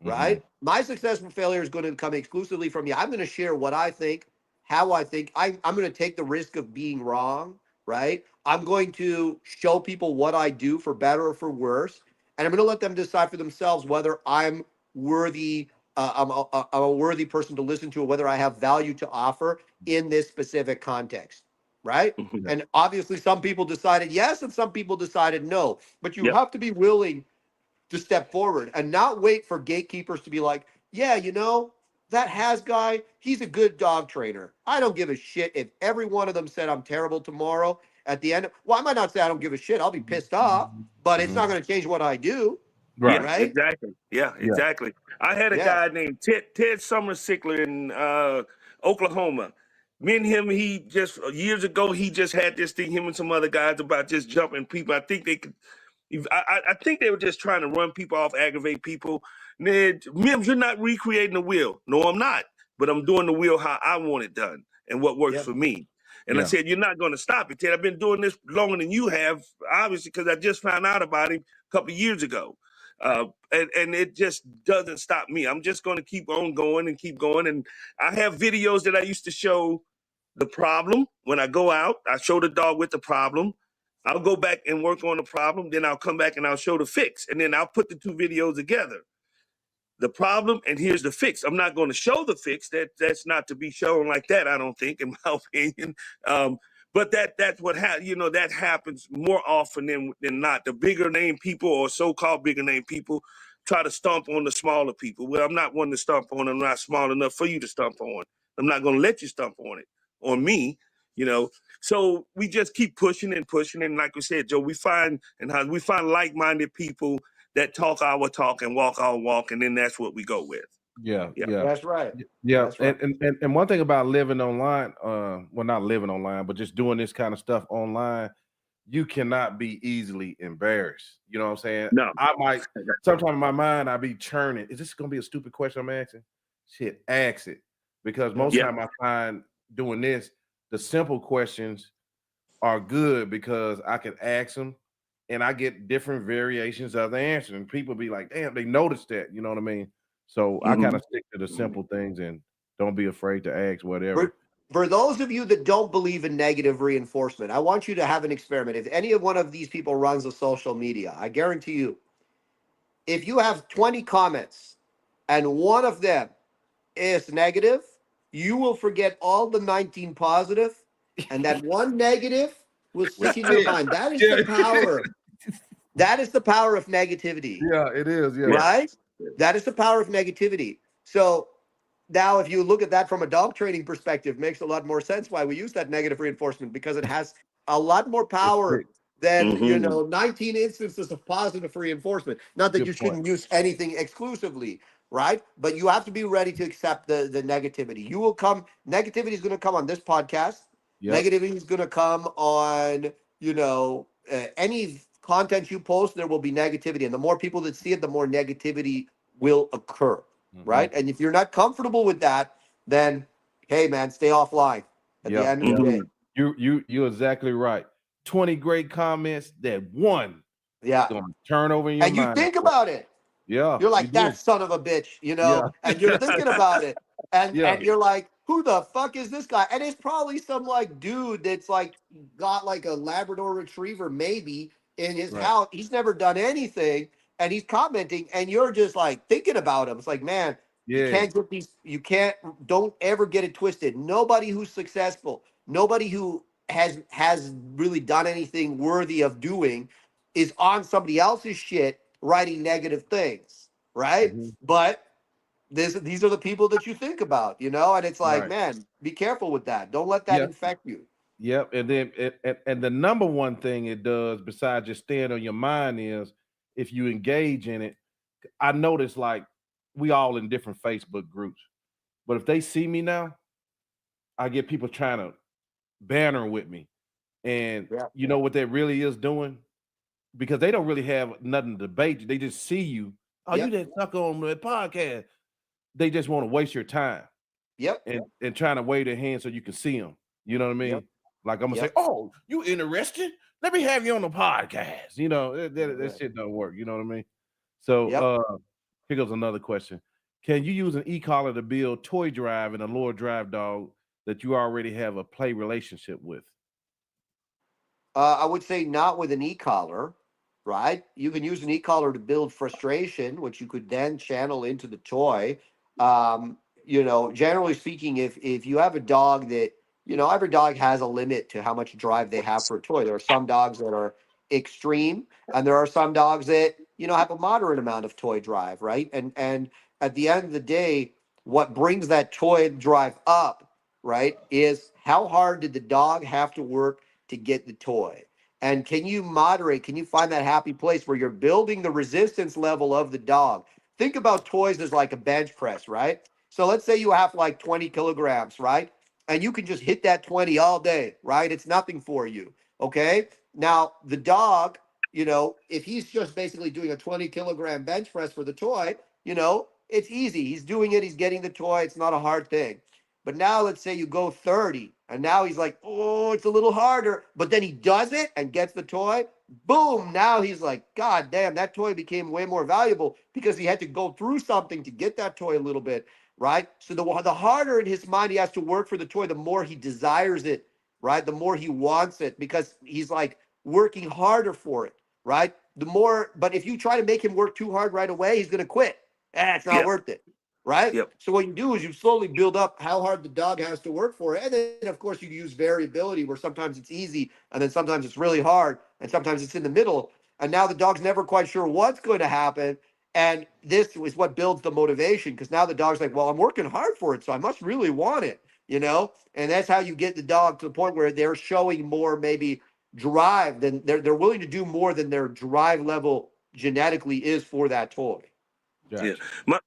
Mhm. right? My success or failure is going to come exclusively from me. I'm going to share what I think, how I think. I'm going to take the risk of being wrong, right? I'm going to show people what I do for better or for worse. And I'm going to let them decide for themselves whether I'm worthy I'm a worthy person to listen to, or whether I have value to offer in this specific context, right? Mhm. Yeah. And obviously, some people decided yes, and some people decided no. But you Yep. have to be willing to step forward and not wait for gatekeepers to be like, yeah, you know, that has guy, he's a good dog trainer. I don't give a shit if every one of them said I'm terrible tomorrow. At the end, well, I might not say I don't give a shit. I'll be pissed off, but it's Mhm. not going to change what I do, Yeah, Right. right? exactly. Yeah, Yeah. exactly. I had a Yeah. guy named Ted Summersickler in Oklahoma. Me and him, he just years ago, he just had this thing, him and some other guys about just jumping people. I think they could I think they were just trying to run people off, aggravate people. Ned, Mims, you're not recreating the wheel. No, I'm not. But I'm doing the wheel how I want it done and what works Yeah. for me. And I Yeah. said, you're not going to stop it, Ted. I've been doing this longer than you have, obviously, because I just found out about him a couple of years ago. And it just doesn't stop me. I'm just going to keep on going and keep going. And I have videos that I used to show the problem. When I go out, I show the dog with the problem. I'll go back and work on the problem. Then I'll come back and I'll show the fix. And then I'll put the two videos together. The problem and here's the fix. I'm not going to show the fix. That's not to be shown like that, I don't think, in my opinion. But that's what that happens more often than not. The bigger name people or so-called bigger name people try to stomp on the smaller people. Well, I'm not one to stomp on. I'm not small enough for you to stomp on. I'm not going to let you stomp on it, on me, you know. So we just keep pushing and pushing. And like we said, Joe, we find like-minded people that talk our talk and walk our walk, and then that's what we go with. Yeah. Yeah. Yeah. That's right. Yeah. That's right. And one thing about living online, well, not living online, but just doing this kind of stuff online, you cannot be easily embarrassed. You know what I'm saying? No. I might sometimes in my mind I be churning. Is this gonna be a stupid question I'm asking? Shit, ask it. Because most Yeah. time I find doing this, the simple questions are good because I can ask them and I get different variations of the answer. And people be like, damn, they noticed that. You know what I mean? So I kind of stick to the simple things and don't be afraid to ask whatever. For those of you that don't believe in negative reinforcement, I want you to have an experiment. If any of one of these people runs a social media, I guarantee you, if you have 20 comments and one of them is negative, you will forget all the 19 positive, and that one negative will stick in your mind. That is the power. That is the power of negativity. Yeah, it is. Yeah. Right? That is the power of negativity. So now, if you look at that from a dog training perspective, it makes a lot more sense why we use that negative reinforcement, because it has a lot more power than 19 instances of positive reinforcement. Not that you shouldn't use anything exclusively, right? But you have to be ready to accept the negativity. You will come. Negativity is going to come on this podcast. Yep. Negativity is going to come on any content you post. There will be negativity, and the more people that see it, the more negativity will occur. Right. And if you're not comfortable with that, then hey man, stay offline at the end of the day. You're exactly right. 20 great comments, that one gonna turn over in your mind. And you think about it. Yeah. You're like, that son of a bitch, and you're thinking about it. And you're like, who the fuck is this guy? And it's probably some like dude that's like got like a Labrador retriever maybe in his house. He's never done anything. And he's commenting, and you're just like thinking about him. It's like, man, you can't get these, don't ever get it twisted. Nobody who's successful, nobody who has really done anything worthy of doing is on somebody else's shit writing negative things, right? But these are the people that you think about, and it's like, man, be careful with that. Don't let that infect you. Yep. And then and the number one thing it does, besides just staying on your mind, is if you engage in it. I notice like we all in different Facebook groups, but if they see me now, I get people trying to banner with me. And you know what that really is doing? Because they don't really have nothing to debate. They just see you. Oh, you didn't suck on the podcast. They just want to waste your time. And trying to wave their hand so you can see them. You know what I mean? Like I'm gonna say, oh, you interested? Let me have you on the podcast. That shit don't work. You know what I mean? So here goes another question. Can you use an e-collar to build toy drive and a lower drive dog that you already have a play relationship with? I would say not with an e-collar, right? You can use an e-collar to build frustration, which you could then channel into the toy. Generally speaking, if you have a dog that, every dog has a limit to how much drive they have for a toy. There are some dogs that are extreme, and there are some dogs that, have a moderate amount of toy drive, right? And at the end of the day, what brings that toy drive up, right, is how hard did the dog have to work to get the toy? And can you find that happy place where you're building the resistance level of the dog? Think about toys as like a bench press, right? So let's say you have like 20 kilograms, right? And you can just hit that 20 all day, right? It's nothing for you, okay? Now, the dog, if he's just basically doing a 20-kilogram bench press for the toy, it's easy. He's doing it. He's getting the toy. It's not a hard thing. But now let's say you go 30, and now he's like, oh, it's a little harder. But then he does it and gets the toy. Boom. Now he's like, God damn, that toy became way more valuable because he had to go through something to get that toy a little bit, right? So the harder in his mind he has to work for the toy, the more he desires it, right? The more he wants it because he's like working harder for it, right? But if you try to make him work too hard right away, he's going to quit. It's not worth it. Right? So what you do is you slowly build up how hard the dog has to work for it. And then, of course, you use variability where sometimes it's easy and then sometimes it's really hard and sometimes it's in the middle. And now the dog's never quite sure what's going to happen. And this is what builds the motivation because now the dog's like, well, I'm working hard for it, so I must really want it, And that's how you get the dog to the point where they're showing more maybe drive than they're willing to do more than their drive level genetically is for that toy. Gotcha. Yeah.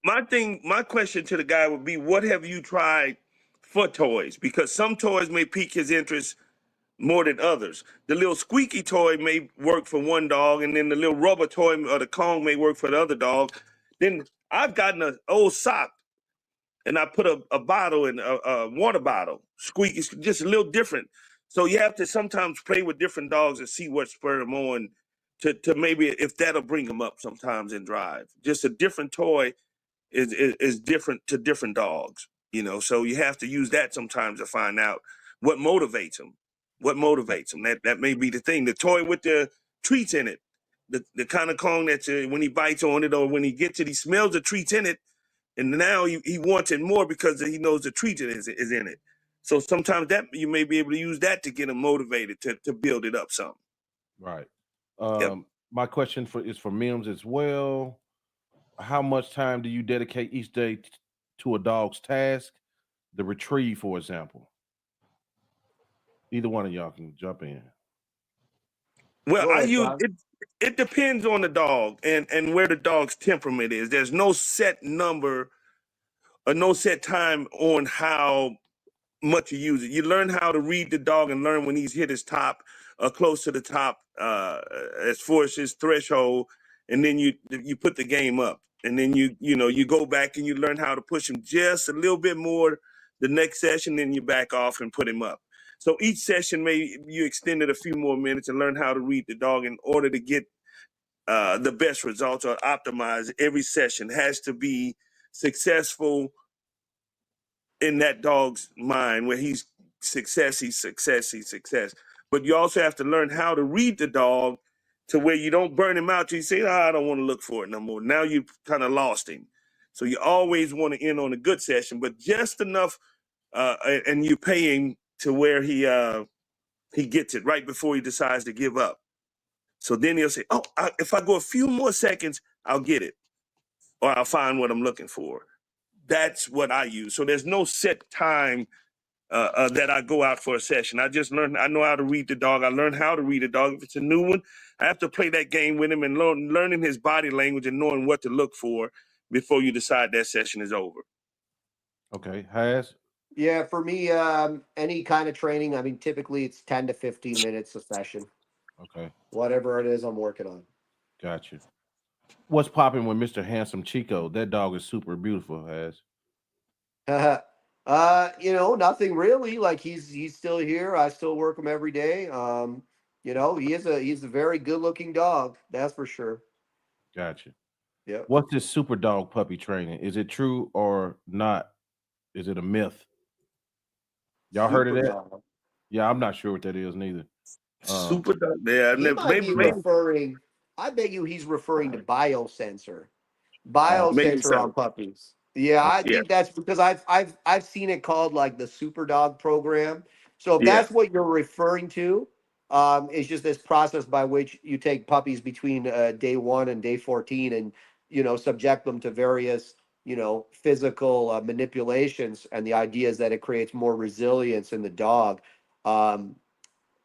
My question to the guy would be, what have you tried for toys? Because some toys may pique his interest more than others. The little squeaky toy may work for one dog, and then the little rubber toy or the Kong may work for the other dog. Then I've gotten an old sock, and I put a bottle in a water bottle. Squeaky, just a little different. So you have to sometimes play with different dogs and see what spur them on to maybe if that'll bring them up sometimes in drive. Just a different toy is different to different dogs, so you have to use that sometimes to find out what motivates them. That may be the thing. The toy with the treats in it, the kind of Kong that when he bites on it or when he gets it, he smells the treats in it, and now he wants it more because he knows the treat is in it. So sometimes that you may be able to use that to get him motivated to build it up some. Right. Yep. My question is for Mims as well. How much time do you dedicate each day to a dog's task? The retrieve, for example. Either one of y'all can jump in. Well, Go I ahead, use John. it. It depends on the dog and where the dog's temperament is. There's no set number or no set time on how much you use it. You learn how to read the dog and learn when he's hit his top or close to the top as far as his threshold, and then you put the game up, and then you go back and you learn how to push him just a little bit more the next session, then you back off and put him up. So each session you extend it a few more minutes and learn how to read the dog in order to get the best results or optimize. Every session has to be successful in that dog's mind where he's success. But you also have to learn how to read the dog to where you don't burn him out. You say, I don't want to look for it no more. Now you kind of lost him. So you always want to end on a good session, but just enough, and you pay him to where he gets it right before he decides to give up. So then he'll say, if I go a few more seconds, I'll get it, or I'll find what I'm looking for. That's what I use. So there's no set time that I go out for a session. I just learn. I know how to read the dog. I learn how to read a dog. If it's a new one, I have to play that game with him and learning his body language and knowing what to look for before you decide that session is over. Okay, Has? Yeah, for me, any kind of training, I mean, typically it's 10 to 15 minutes a session. Okay, Whatever it is I'm working on. got you. What's popping with Mr. Handsome Chico? That dog is super beautiful, Has. Nothing really. Like he's still here. I still work him every day. He's a very good looking dog, that's for sure. Got you. Yeah. What's this super dog puppy training? Is it true or not? Is it a myth? Y'all heard of Super that? dog. Yeah, I'm not sure what that is neither. Super dog. Yeah, He might be maybe referring. I bet you he's referring to biosensor. maybe Biosensor on so. puppies. Yeah, I Yeah, think that's because I've seen it called like the Super Dog program. So if yeah, that's what you're referring to, it's just this process by which you take puppies between day 1 and day 14, and subject them to various physical manipulations. And the idea is that it creates more resilience in the dog. Um,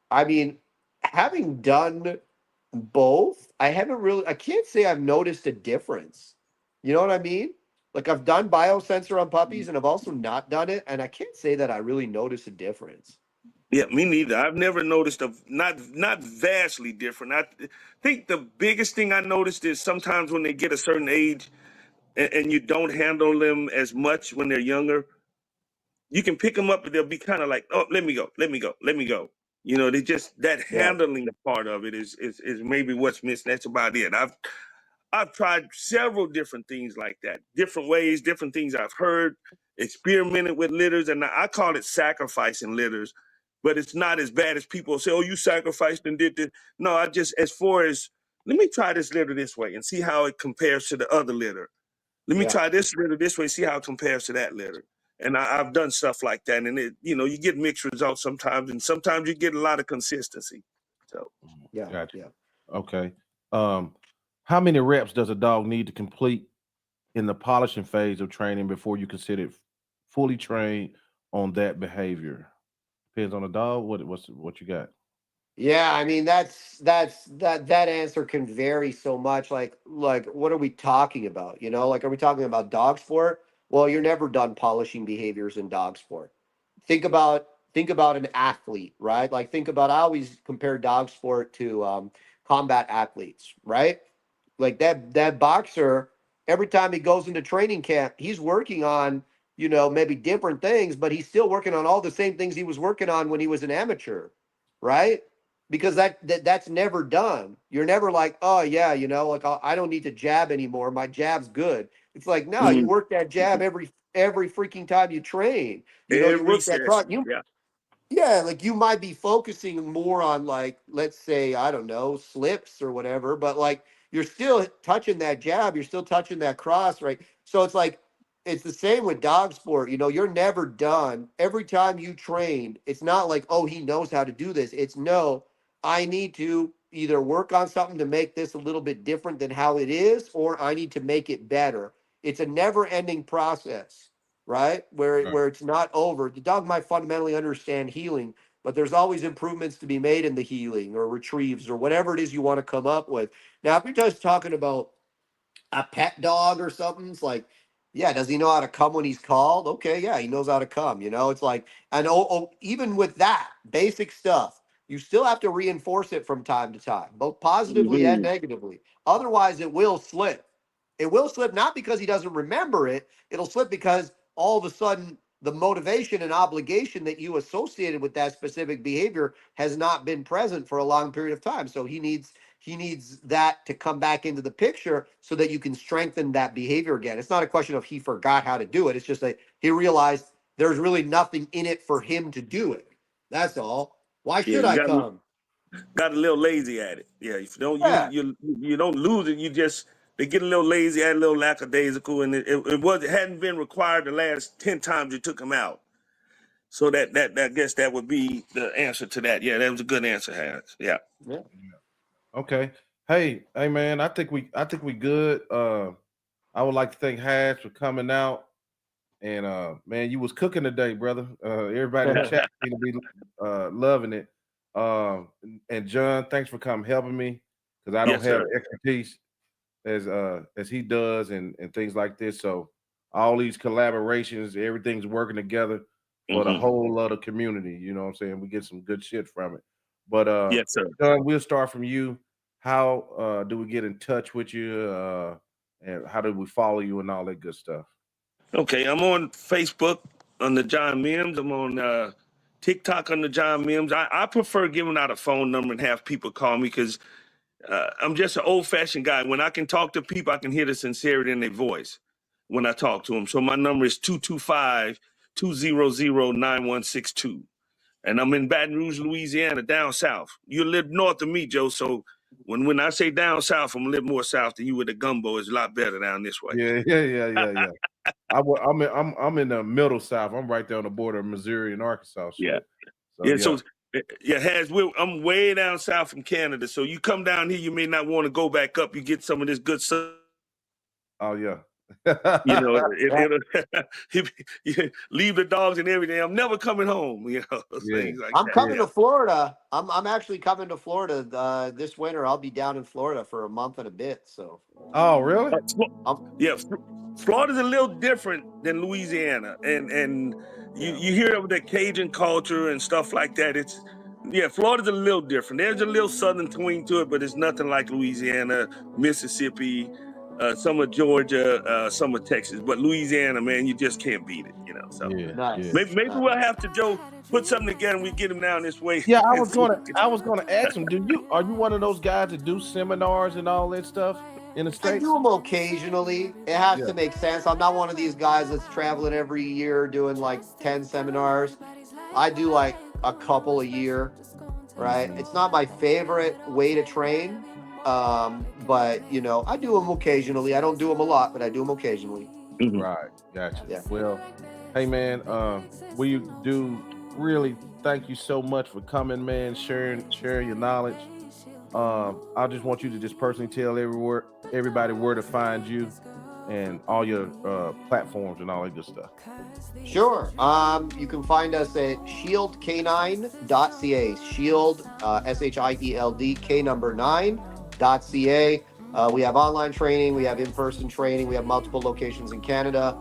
I mean, having done both, I can't say I've noticed a difference. You know what I mean? Like I've done biosensor on puppies and I've also not done it. And I can't say that I really notice a difference. yeah. Me neither. I've never noticed not vastly different. I think the biggest thing I noticed is sometimes when they get a certain age and you don't handle them as much when they're younger, you can pick them up and they'll be kind of like, oh, let me go, let me go, let me go. They just that Yeah. handling part of it is maybe what's missing. That's about it. I've tried several different things like that, different ways, different things I've heard, experimented with litters, and I call it sacrificing litters, but it's not as bad as people say, oh, you sacrificed and did this. No, I just, as far as, let me try this litter this way and see how it compares to the other litter. Let me Yeah. try this litter this way, see how it compares to that litter. And I've done stuff like that, and you get mixed results sometimes, and sometimes you get a lot of consistency. So, Yeah. Gotcha. Yeah. Okay. How many reps does a dog need to complete in the polishing phase of training before you consider it fully trained on that behavior? Depends on the dog. What you got? Yeah, I mean that answer can vary so much. Like what are we talking about? Like are we talking about dog sport? Well, you're never done polishing behaviors in dog sport. Think about think about an athlete, right? Like think about, I always compare dog sport to combat athletes, right? Like that boxer, every time he goes into training camp, he's working on, maybe different things, but he's still working on all the same things he was working on when he was an amateur, right? Because that's never done. You're never like, oh yeah, like I don't need to jab anymore. My jab's good. It's like, no, you Mm. work that jab every freaking time you train. You Every work that cross. session. Yeah. Yeah, like you might be focusing more on, like, let's say, I don't know, slips or whatever, but like you're still touching that jab, you're still touching that cross, right? So it's like it's the same with dog sport. You're never done. Every time you train, it's not like, oh, he knows how to do this. It's no, I need to either work on something to make this a little bit different than how it is, or I need to make it better. It's a never-ending process, right? Right. Where it's not over. The dog might fundamentally understand healing, but there's always improvements to be made in the healing or retrieves or whatever it is you want to come up with. Now, if you're just talking about a pet dog or something, it's like, yeah, does he know how to come when he's called? Okay, yeah, he knows how to come. It's like, and even with that basic stuff, you still have to reinforce it from time to time, both positively and Hmm. negatively. Otherwise, it will slip. It will slip not because he doesn't remember it. It'll slip because all of a sudden the motivation and obligation that you associated with that specific behavior has not been present for a long period of time. So he needs that to come back into the picture so that you can strengthen that behavior again. It's not a question of he forgot how to do it. It's just that he realized there's really nothing in it for him to do it. That's all. Why Yeah, should you I got come? got a little lazy at it. Yeah, if you don't use it, Yeah. you don't lose it. You just they get a little lazy, a little lackadaisical, and it hadn't been required the last 10 times you took them out. So that I guess that would be the answer to that. Yeah, that was a good answer, Harris. Yeah. Yeah. Okay. Hey, man. I think we good. I would like to thank Hash for coming out. And man, you was cooking today, brother. Everybody in the chat seem to be loving it. And John, thanks for coming helping me because I don't Yes, have sir. the expertise as he does and things like this. So all these collaborations, everything's working together for the Hmm. whole other community. You know what I'm saying? We get some good shit from it. But Yes, sir. John, we'll start from you. How do we get in touch with you? And how do we follow you and all that good stuff? Okay, I'm on Facebook under John Mims. I'm on TikTok under John Mims. I prefer giving out a phone number and have people call me because I'm just an old fashioned guy. When I can talk to people, I can hear the sincerity in their voice when I talk to them. So my number is 225-200-9162. And I'm in Baton Rouge, Louisiana, down south. You live north of me, Joe. So when I say down south, I'm a little more south than you with the gumbo. It's a lot better down this way. Yeah. I'm in the middle south. I'm right there on the border of Missouri and Arkansas. Yeah. Shit. So Yeah, yeah. so yeah, I'm way down south from Canada. So you come down here, you may not want to go back up. You get some of this good stuff. Oh yeah. You know, you leave the dogs and everything. I'm never coming home. Yeah. Things like I'm that. Yeah. coming Yeah, to Florida. I'm actually coming to Florida this winter. I'll be down in Florida for a month and a bit. So Oh really? I'm yeah. Florida's a little different than Louisiana, and yeah. you hear of the Cajun culture and stuff like that. Florida's a little different. There's a little southern twang to it, but it's nothing like Louisiana, Mississippi, some of Georgia, some of Texas. But Louisiana, man, you just can't beat it. So Yeah. Nice. maybe Nice. we'll have to, Joe, put something together and we get him down this way. Yeah, I And was see if gonna we I was gonna ask him, are you one of those guys that do seminars and all that stuff in the I States? do them occasionally. It has Yeah. to make sense. I'm not one of these guys that's traveling every year doing like 10 seminars. I do like a couple a year, right? Mhm. It's not my favorite way to train. But I do them occasionally. I don't do them a lot, but I do them occasionally. can. Mhm. Right, gotcha. Yeah. Well, hey man, we do really thank you so much for coming, man, sharing your knowledge. I just want you to just personally tell everybody where to find you and all your platforms and all that good stuff. Sure. You can find us at shieldk9.ca. Shield, SHIELD, K number 9.ca. We have online training, we have in person training, we have multiple locations in Canada.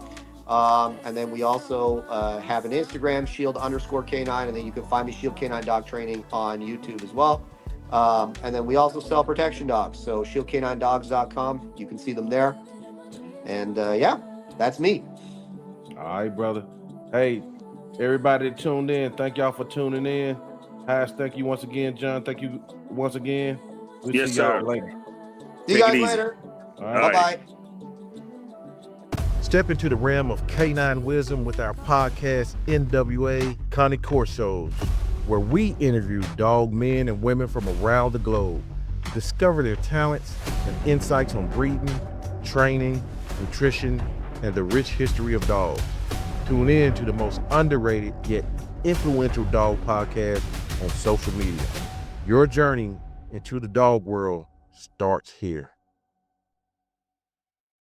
And then we also have an Instagram, Shield_K9, and then you can find me Shield K9 Dog Training on YouTube as well. And then we also sell protection dogs. So shieldk9dogs.com. You can see them there. And yeah, that's me. All right, brother. Hey, everybody that tuned in, thank y'all for tuning in. Haas, thank you once again, John. Thank you once again. We'll Yes, see y'all sir. later. See you Take guys it easy. later. All right. Bye-bye. Step into the realm of canine wisdom with our podcast, NWA Connie Corsos, where we interview dog men and women from around the globe. Discover their talents and insights on breeding, training, nutrition, and the rich history of dogs. Tune in to the most underrated yet influential dog podcast on social media. Your journey into the dog world starts here.